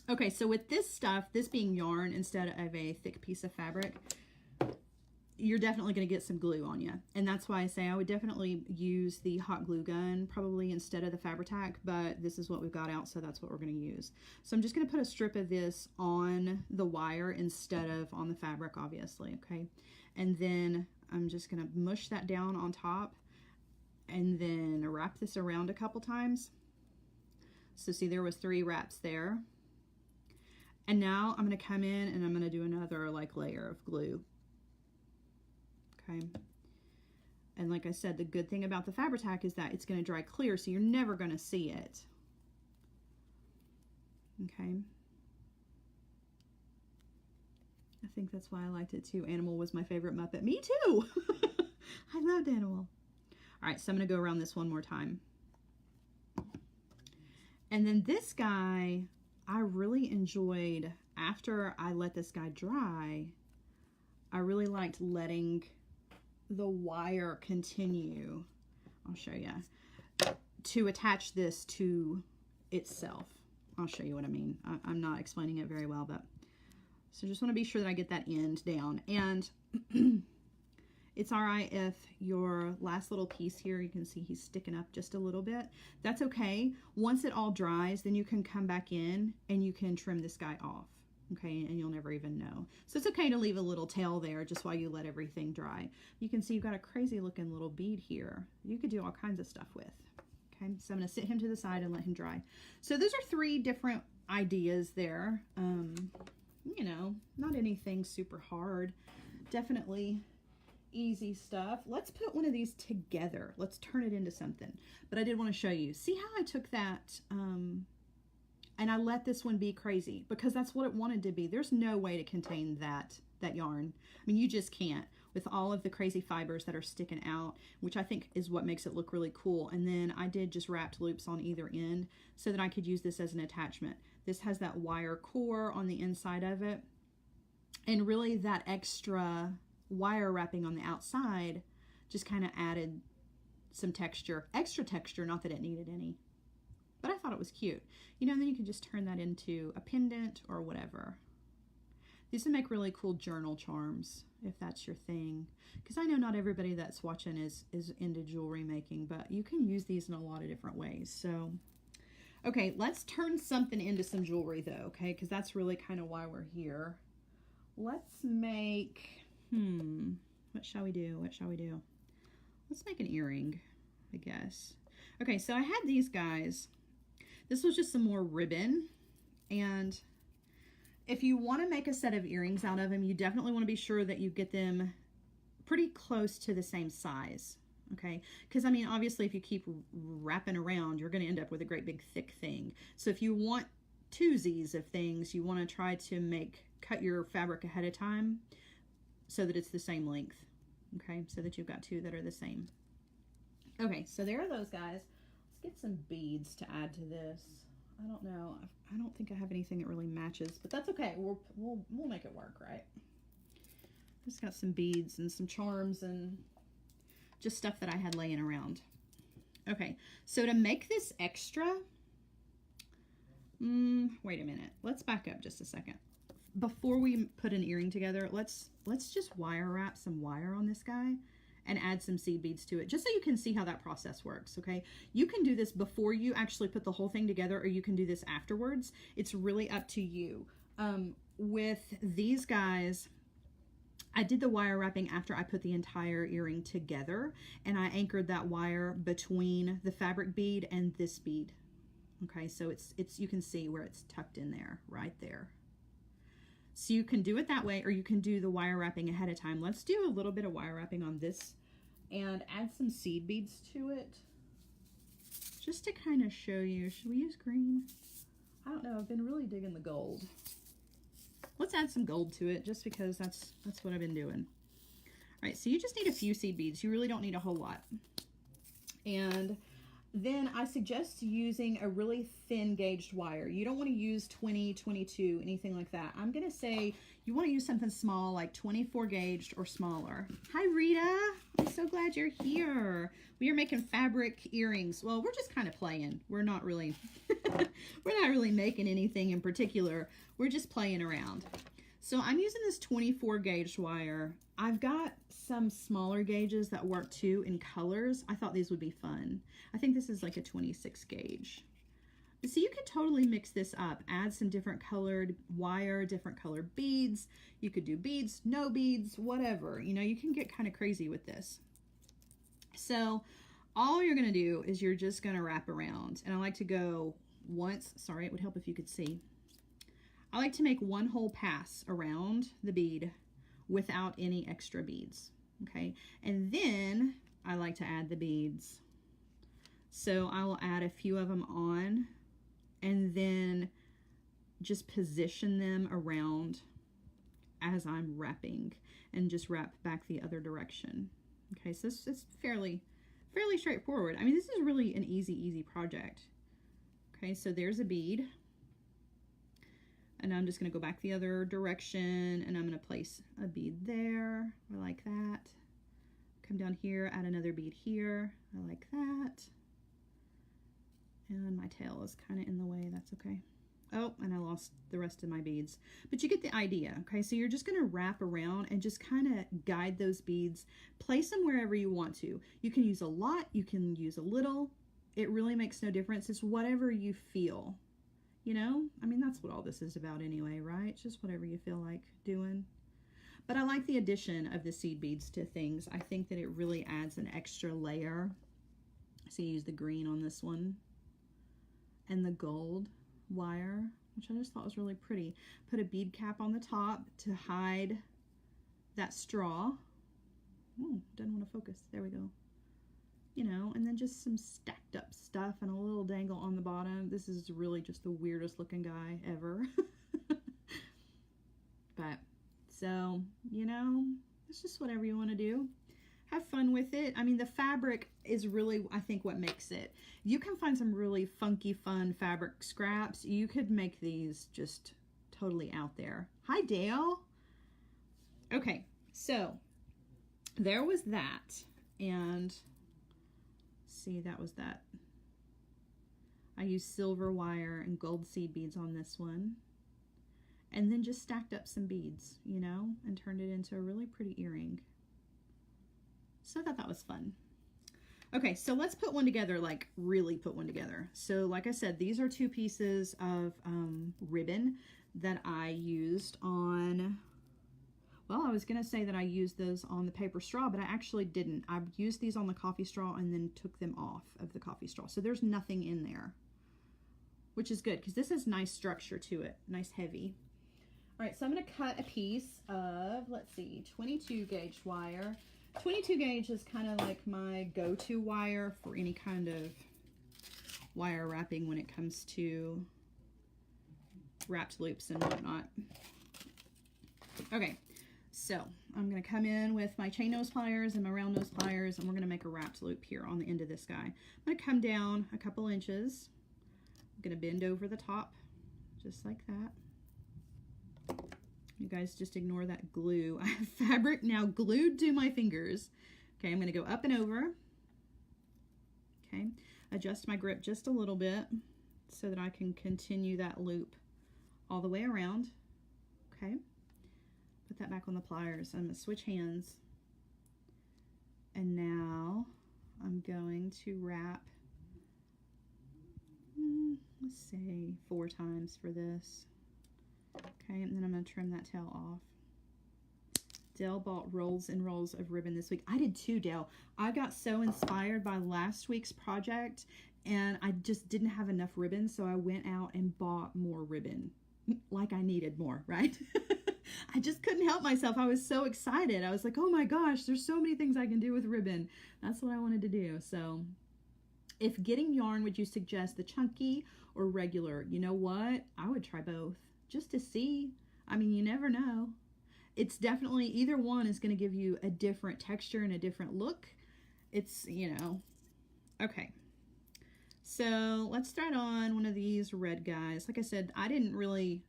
A: Okay, so with this stuff, this being yarn instead of a thick piece of fabric, you're definitely going to get some glue on you. And that's why I say I would definitely use the hot glue gun probably instead of the Fabri-Tac, but this is what we've got out, so that's what we're going to use. So I'm just going to put a strip of this on the wire instead of on the fabric, obviously, okay? And then I'm just going to mush that down on top and then wrap this around a couple times. So see, there was 3 wraps there. And now I'm going to come in and I'm going to do another like layer of glue. Okay. And like I said, the good thing about the Fabri-Tac is that it's going to dry clear, so you're never going to see it. Okay. I think that's why I liked it too. Animal was my favorite Muppet. Me too! I loved Animal. Alright, so I'm going to go around this one more time. And then this guy, I really enjoyed, after I let this guy dry, I really liked letting the wire continue, I'll show you, to attach this to itself. I'll show you what I mean. I'm not explaining it very well, but so just want to be sure that I get that end down. And it's all right if your last little piece here, you can see he's sticking up just a little bit. That's okay. Once it all dries, then you can come back in and you can trim this guy off. Okay, and you'll never even know. So it's okay to leave a little tail there just while you let everything dry. You can see you've got a crazy looking little bead here. You could do all kinds of stuff with. Okay, so I'm going to sit him to the side and let him dry. So those are 3 different ideas there. You know, not anything super hard. Definitely easy stuff. Let's put one of these together. Let's turn it into something. But I did want to show you. See how I took that... and I let this one be crazy because that's what it wanted to be. There's no way to contain that yarn. I mean, you just can't with all of the crazy fibers that are sticking out, which I think is what makes it look really cool. And then I did just wrapped loops on either end so that I could use this as an attachment. This has that wire core on the inside of it. And really that extra wire wrapping on the outside just kind of added some texture, extra texture, not that it needed any. But I thought it was cute. You know, and then you can just turn that into a pendant or whatever. These would make really cool journal charms if that's your thing. Because I know not everybody that's watching is into jewelry making, but you can use these in a lot of different ways. So, okay, let's turn something into some jewelry though, okay? Because that's really kind of why we're here. Let's make, what shall we do? What shall we do? Let's make an earring, I guess. Okay, so I had these guys. This was just some more ribbon, and if you want to make a set of earrings out of them, you definitely want to be sure that you get them pretty close to the same size, okay? Because, I mean, obviously, if you keep wrapping around, you're going to end up with a great big thick thing. So if you want twosies of things, you want to try to cut your fabric ahead of time so that it's the same length, okay? So that you've got 2 that are the same. Okay, so there are those guys. Get some beads to add to this. I don't know. I don't think I have anything that really matches, but that's okay. We'll make it work, right? Just got some beads and some charms and just stuff that I had laying around. Okay, so to make this extra, wait a minute. Let's back up just a second. Before we put an earring together, let's just wire wrap some wire on this guy and add some seed beads to it, just so you can see how that process works, okay? You can do this before you actually put the whole thing together, or you can do this afterwards. It's really up to you. With these guys, I did the wire wrapping after I put the entire earring together, and I anchored that wire between the fabric bead and this bead. Okay, so it's you can see where it's tucked in there, right there. So you can do it that way, or you can do the wire wrapping ahead of time. Let's do a little bit of wire wrapping on this and add some seed beads to it, just to kind of show you. Should we use green? I don't know. I've been really digging the gold. Let's add some gold to it, just because that's what I've been doing. All right, so you just need a few seed beads. You really don't need a whole lot. And then I suggest using a really thin gauged wire. You don't want to use 20, 22, anything like that. I'm going to say You want to use something small, like 24 gauged or smaller. Hi, Rita. I'm so glad you're here. We are making fabric earrings. Well, we're just kind of playing. We're not really, we're not really making anything in particular. We're just playing around. So I'm using this 24 gauge wire. I've got some smaller gauges that work too in colors. I thought these would be fun. I think this is like a 26 gauge. So you can totally mix this up, add some different colored wire, different colored beads. You could do beads, no beads, whatever. You know, you can get kind of crazy with this. So all you're gonna do is you're just gonna wrap around. And I like to go once, sorry, it would help if you could see. I like to make one whole pass around the bead without any extra beads, okay? And then I like to add the beads. So I will add a few of them on and then just position them around as I'm wrapping and just wrap back the other direction. Okay, so it's fairly straightforward. I mean, this is really an easy project. Okay, so there's a bead. And I'm just gonna go back the other direction and I'm gonna place a bead there. I like that. Come down here, add another bead here. I like that. And my tail is kind of in the way, that's okay. Oh, and I lost the rest of my beads. But you get the idea, okay? So you're just gonna wrap around and just kind of guide those beads. Place them wherever you want to. You can use a lot, you can use a little. It really makes no difference. It's whatever you feel, you know? I mean, that's what all this is about anyway, right? It's just whatever you feel like doing. But I like the addition of the seed beads to things. I think that it really adds an extra layer. So you use the green on this one. And the gold wire, which I just thought was really pretty. Put a bead cap on the top to hide that straw. Oh, doesn't want to focus. There we go. You know, and then just some stacked up stuff and a little dangle on the bottom. This is really just the weirdest looking guy ever. But, so, you know, it's just whatever you want to do. Have fun with it. I mean, the fabric is really, I think, what makes it. You can find some really funky, fun fabric scraps. You could make these just totally out there. Hi, Dale. Okay, so there was that. And see, that was that. I used silver wire and gold seed beads on this one. And then just stacked up some beads, you know, and turned it into a really pretty earring. So I thought that was fun. Okay, so let's put one together, like really put one together. So like I said, these are two pieces of ribbon that I used on, well, I was gonna say that I used those on the paper straw, but I actually didn't. I used these on the coffee straw and then took them off of the coffee straw. So there's nothing in there, which is good because this has nice structure to it, nice heavy. All right, so I'm gonna cut a piece of, let's see, 22 gauge wire. 22 gauge is kind of like my go-to wire for any kind of wire wrapping when it comes to wrapped loops and whatnot. Okay, so I'm going to come in with my chain nose pliers and my round nose pliers, and we're going to make a wrapped loop here on the end of this guy. I'm going to come down a couple inches. I'm going to bend over the top just like that. You guys just ignore that glue. I have fabric now glued to my fingers. Okay, I'm going to go up and over. Okay, adjust my grip just a little bit so that I can continue that loop all the way around. Okay, put that back on the pliers. I'm going to switch hands. And now I'm going to wrap, let's say 4 times for this. Okay, and then I'm going to trim that tail off. Dale bought rolls and rolls of ribbon this week. I did too, Dale. I got so inspired by last week's project and I just didn't have enough ribbon, so I went out and bought more ribbon. Like I needed more, right? I just couldn't help myself. I was so excited. I was like, oh my gosh, there's so many things I can do with ribbon. That's what I wanted to do. So if getting yarn, would you suggest the chunky or regular? You know what? I would try both. Just to see. I mean, you never know. It's definitely, either one is going to give you a different texture and a different look. It's, you know. Okay. So let's start on one of these red guys. Like I said, I didn't really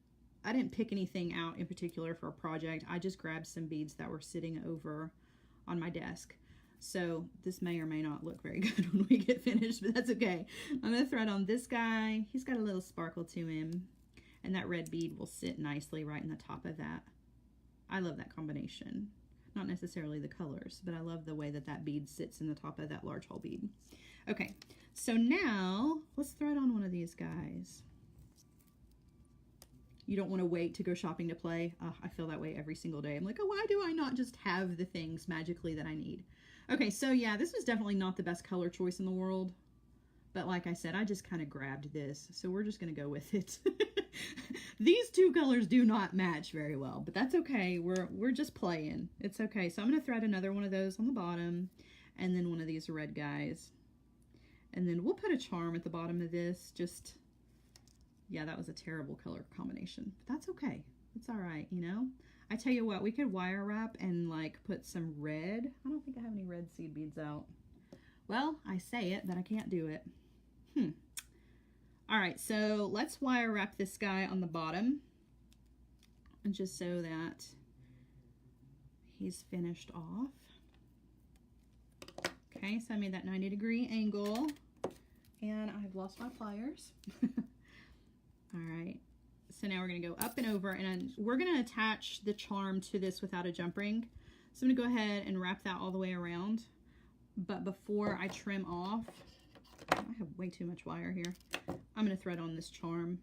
A: I didn't pick anything out in particular for a project. I just grabbed some beads that were sitting over on my desk. So this may or may not look very good when we get finished, but that's okay. I'm going to thread on this guy. He's got a little sparkle to him, and that red bead will sit nicely right in the top of that. I love that combination. Not necessarily the colors, but I love the way that that bead sits in the top of that large hole bead. Okay, so now let's thread on one of these guys. You don't want to wait to go shopping to play. I feel that way every single day. I'm like, oh, why do I not just have the things magically that I need? Okay, so yeah, this was definitely not the best color choice in the world. But like I said, I just kind of grabbed this. So we're just going to go with it. These two colors do not match very well, but that's okay. We're just playing. It's okay. So I'm going to thread another one of those on the bottom, and then one of these red guys. And then we'll put a charm at the bottom of this. Just... yeah, that was a terrible color combination, but that's okay. It's all right, you know? I tell you what, we could wire wrap and like put some red. I don't think I have any red seed beads out. Well, I say it, but I can't do it. All right, so let's wire wrap this guy on the bottom, and just so that he's finished off. Okay, so I made that 90-degree angle, and I've lost my pliers. All right, so now we're going to go up and over, and we're going to attach the charm to this without a jump ring. So I'm going to go ahead and wrap that all the way around. But before I trim off, I have way too much wire here. I'm going to thread on this charm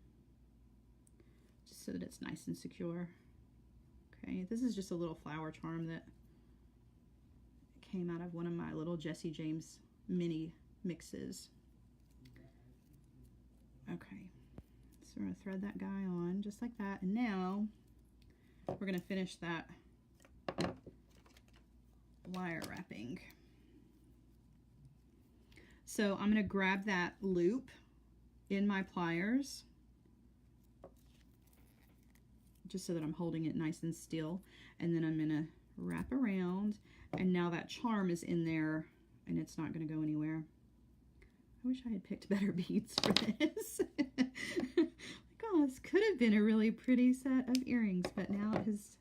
A: just so that it's nice and secure. Okay, this is just a little flower charm that came out of one of my little Jesse James mini mixes. Okay. So we're going to thread that guy on just like that. And now we're going to finish that wire wrapping. So I'm going to grab that loop in my pliers just so that I'm holding it nice and still. And then I'm going to wrap around. And now that charm is in there and it's not going to go anywhere. I wish I had picked better beads for this. Oh, this could have been a really pretty set of earrings, but now it is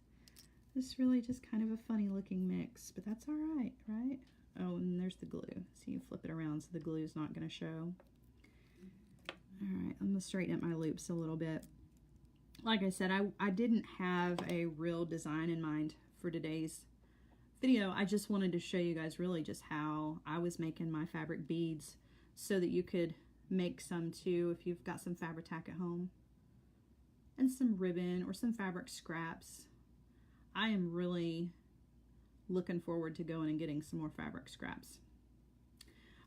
A: this really just kind of a funny looking mix, but that's all right, right? Oh, and there's the glue. So you flip it around so the glue is not going to show. All right, I'm going to straighten up my loops a little bit. Like I said, I didn't have a real design in mind for today's video. I just wanted to show you guys really just how I was making my fabric beads so that you could make some too if you've got some Fabri-Tac at home. And some ribbon or some fabric scraps. I am really looking forward to going and getting some more fabric scraps.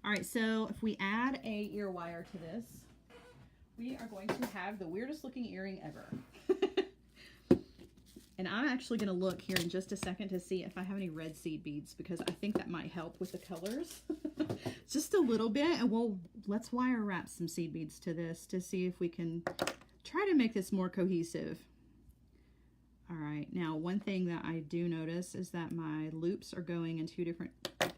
A: All right, so if we add a ear wire to this, we are going to have the weirdest looking earring ever. And I'm actually going to look here in just a second to see if I have any red seed beads, because I think that might help with the colors. Just a little bit, and let's wire wrap some seed beads to this to see if we can try to make this more cohesive. All right, now one thing that I do notice is that my loops are going in two different,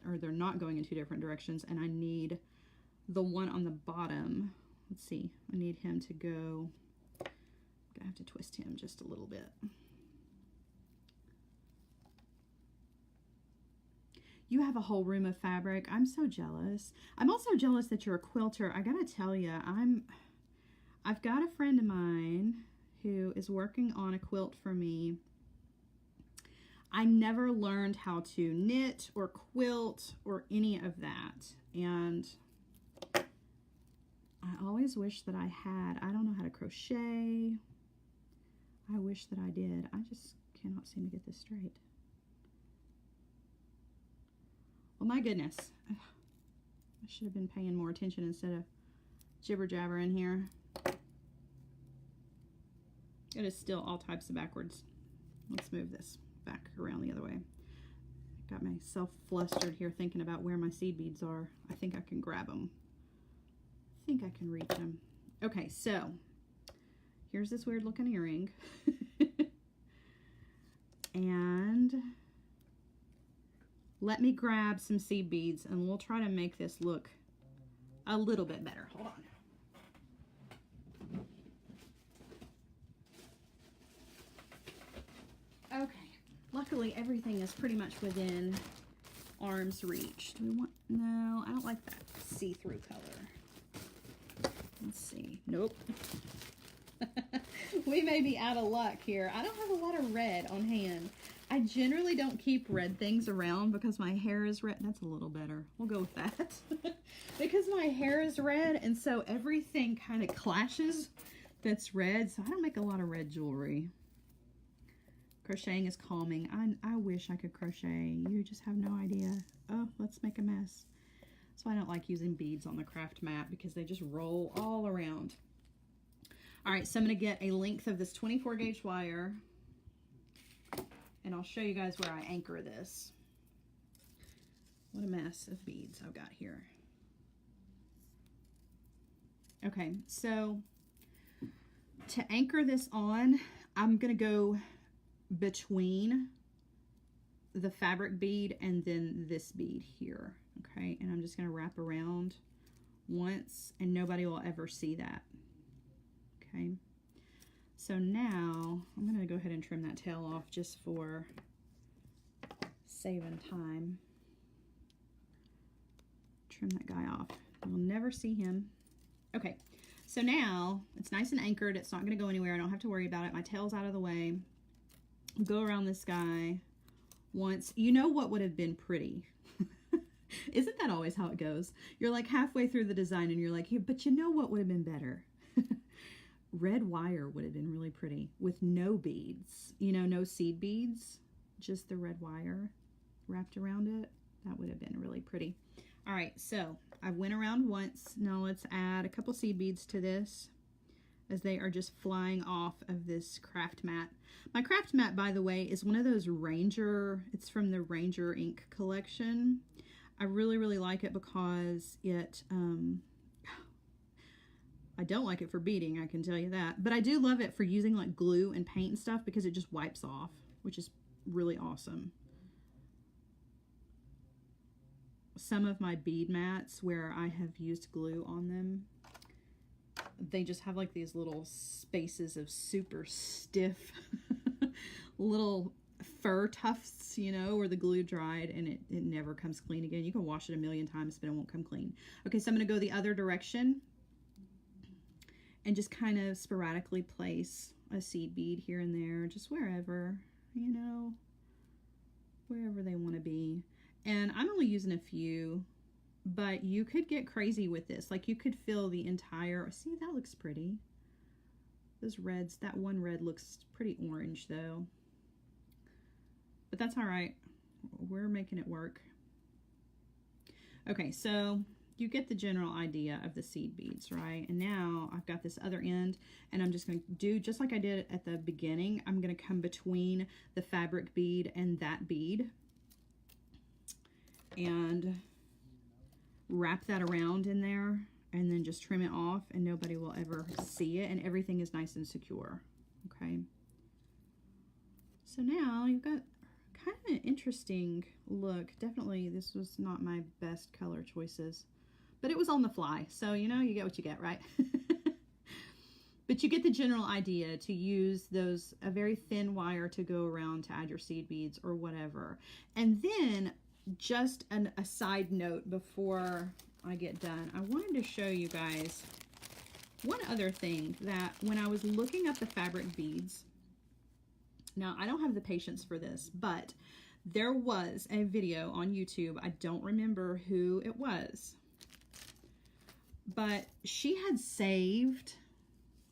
A: or they're not going in two different directions, and I need the one on the bottom. Let's see, I need him to go, I'm gonna have to twist him just a little bit. You have a whole room of fabric. I'm so jealous. I'm also jealous that you're a quilter. I gotta tell you, I've got a friend of mine who is working on a quilt for me. I never learned how to knit or quilt or any of that. And I always wish that I had. I don't know how to crochet. I wish that I did. I just cannot seem to get this straight. Well, my goodness. I should have been paying more attention instead of jibber-jabbering here. It is still all types of backwards. Let's move this back around the other way. Got myself flustered here thinking about where my seed beads are. I think I can grab them. I think I can reach them. Okay, so here's this weird looking earring. And let me grab some seed beads and we'll try to make this look a little bit better. Hold on. Okay, luckily everything is pretty much within arm's reach. Do we want, no, I don't like that see-through color. Let's see, nope. We may be out of luck here. I don't have a lot of red on hand. I generally don't keep red things around because my hair is red. That's a little better. We'll go with that. Because my hair is red, and so everything kind of clashes that's red, so I don't make a lot of red jewelry. Crocheting is calming. I wish I could crochet. You just have no idea. Oh, let's make a mess. So I don't like using beads on the craft mat because they just roll all around. All right, so I'm going to get a length of this 24 gauge wire, and I'll show you guys where I anchor this. What a mess of beads I've got here. Okay, so to anchor this on, I'm going to go between the fabric bead and then this bead here. Okay, and I'm just going to wrap around once, and nobody will ever see that. Okay, so now I'm going to go ahead and trim that tail off just for saving time. Trim that guy off. You'll never see him. Okay, so now it's nice and anchored. It's not going to go anywhere. I don't have to worry about it. My tail's out of the way. Go around this guy once. You know what would have been pretty? Isn't that always how it goes? You're like halfway through the design and you're like, yeah, but you know what would have been better? Red wire would have been really pretty with no beads. You know, no seed beads, just the red wire wrapped around it. That would have been really pretty. All right, so I went around once. Now let's add a couple seed beads to this as they are just flying off of this craft mat. My craft mat, by the way, is one of those Ranger, it's from the Ranger ink collection. I really, really like it because it, I don't like it for beading, I can tell you that. But I do love it for using like glue and paint and stuff because it just wipes off, which is really awesome. Some of my bead mats where I have used glue on them, they just have like these little spaces of super stiff little fur tufts, you know, where the glue dried and it never comes clean again. You can wash it a million times, but it won't come clean. Okay, so I'm going to go the other direction and just kind of sporadically place a seed bead here and there, just wherever, you know, wherever they want to be. And I'm only using a few, but you could get crazy with this. Like you could fill the entire, see, that looks pretty. Those reds, that one red looks pretty orange though. But that's all right. We're making it work. Okay, so you get the general idea of the seed beads, right? And now I've got this other end, and I'm just going to do just like I did at the beginning. I'm going to come between the fabric bead and that bead and wrap that around in there, and then just trim it off, and nobody will ever see it, and everything is nice and secure. Okay, so now you've got kind of an interesting look. Definitely this was not my best color choices, but it was on the fly, so you know, you get what you get, right? But you get the general idea to use those, a very thin wire to go around to add your seed beads or whatever. And then just a side note before I get done, I wanted to show you guys one other thing, that when I was looking up the fabric beads, now I don't have the patience for this, but there was a video on YouTube. I don't remember who it was, but she had saved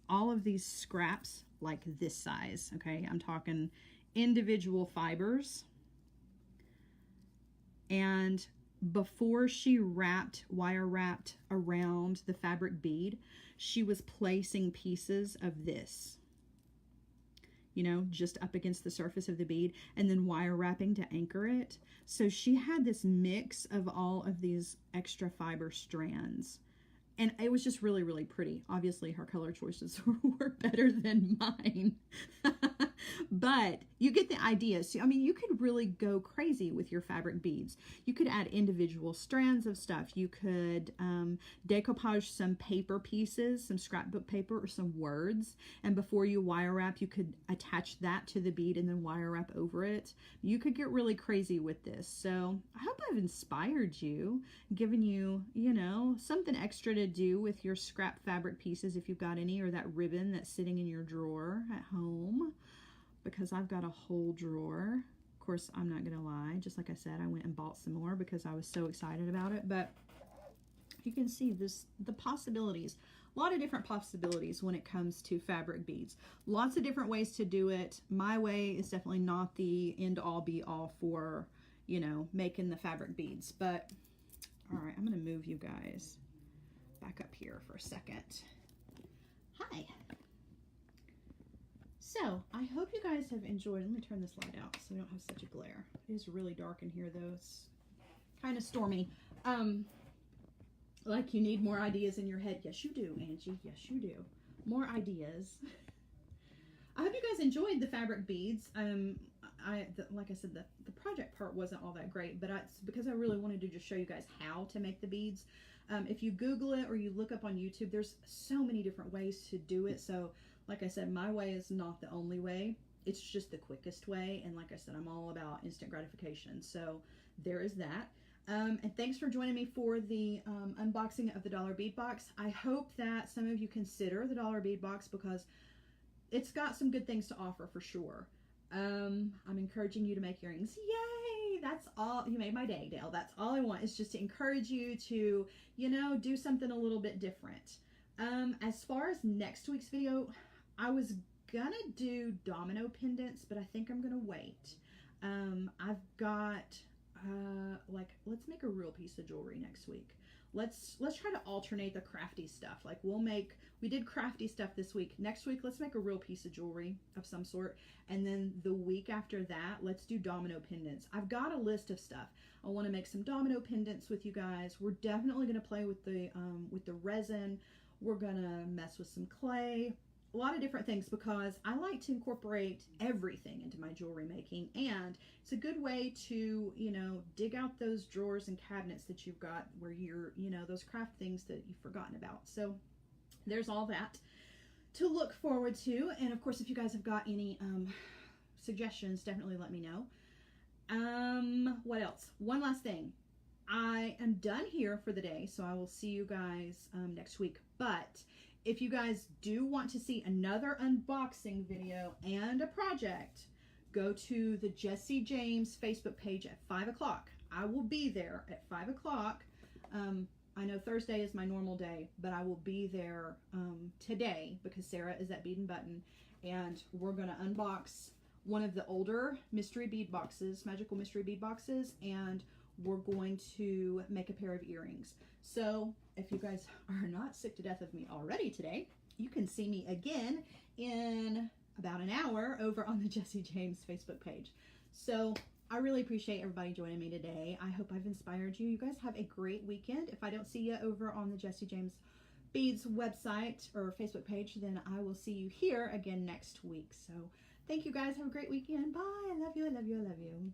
A: all of these scraps like this size. Okay, I'm talking individual fibers. And before she wire wrapped around the fabric bead, she was placing pieces of this, you know, just up against the surface of the bead, and then wire wrapping to anchor it. So she had this mix of all of these extra fiber strands, and it was just really, really pretty. Obviously her color choices were better than mine. But you get the idea. So, I mean, you could really go crazy with your fabric beads. You could add individual strands of stuff. You could decoupage some paper pieces, some scrapbook paper or some words. And before you wire wrap, you could attach that to the bead and then wire wrap over it. You could get really crazy with this. So I hope I've inspired you, given you, you know, something extra to do with your scrap fabric pieces if you've got any, or that ribbon that's sitting in your drawer at home, because I've got a whole drawer. Of course, I'm not gonna lie, just like I said, I went and bought some more because I was so excited about it. But you can see the possibilities, a lot of different possibilities when it comes to fabric beads. Lots of different ways to do it. My way is definitely not the end all be all for, you know, making the fabric beads. But all right, I'm gonna move you guys back up here for a second. Hi. So I hope you guys have enjoyed. Let me turn this light out so we don't have such a glare. It is really dark in here though. It's kind of stormy. Like you need more ideas in your head. Yes, you do, Angie. Yes, you do. More ideas. I hope you guys enjoyed the fabric beads. Like I said, the project part wasn't all that great, but it's because I really wanted to just show you guys how to make the beads. If you Google it or you look up on YouTube, there's so many different ways to do it. So like I said, my way is not the only way. It's just the quickest way. And like I said, I'm all about instant gratification. So there is that. And thanks for joining me for the unboxing of the dollar bead box. I hope that some of you consider the dollar bead box because it's got some good things to offer for sure. I'm encouraging you to make earrings. Yay! That's all. You made my day, Dale. That's all I want, is just to encourage you to, you know, do something a little bit different. As far as next week's video, I was gonna do domino pendants, but I think I'm gonna wait. I've got like, let's make a real piece of jewelry next week. Let's try to alternate the crafty stuff. Like we did crafty stuff this week. Next week, let's make a real piece of jewelry of some sort. And then the week after that, let's do domino pendants. I've got a list of stuff. I want to make some domino pendants with you guys. We're definitely going to play with the resin. We're going to mess with some clay. A lot of different things because I like to incorporate everything into my jewelry making, and it's a good way to, you know, dig out those drawers and cabinets that you've got where you're, you know, those craft things that you've forgotten about. So there's all that to look forward to. And of course, if you guys have got any suggestions, definitely let me know. What else? One last thing. I am done here for the day, so I will see you guys next week. But if you guys do want to see another unboxing video and a project, go to the Jessie James Facebook page at 5 o'clock. I will be there at 5 o'clock. I know Thursday is my normal day, but I will be there today because Sarah is at Bead and Button, and we're going to unbox one of the older mystery bead boxes, magical mystery bead boxes, and we're going to make a pair of earrings. So if you guys are not sick to death of me already today, you can see me again in about an hour over on the Jessie James Facebook page. So I really appreciate everybody joining me today. I hope I've inspired you. You guys have a great weekend. If I don't see you over on the Jessie James Beads website or Facebook page, then I will see you here again next week. So thank you guys. Have a great weekend. Bye. I love you. I love you. I love you.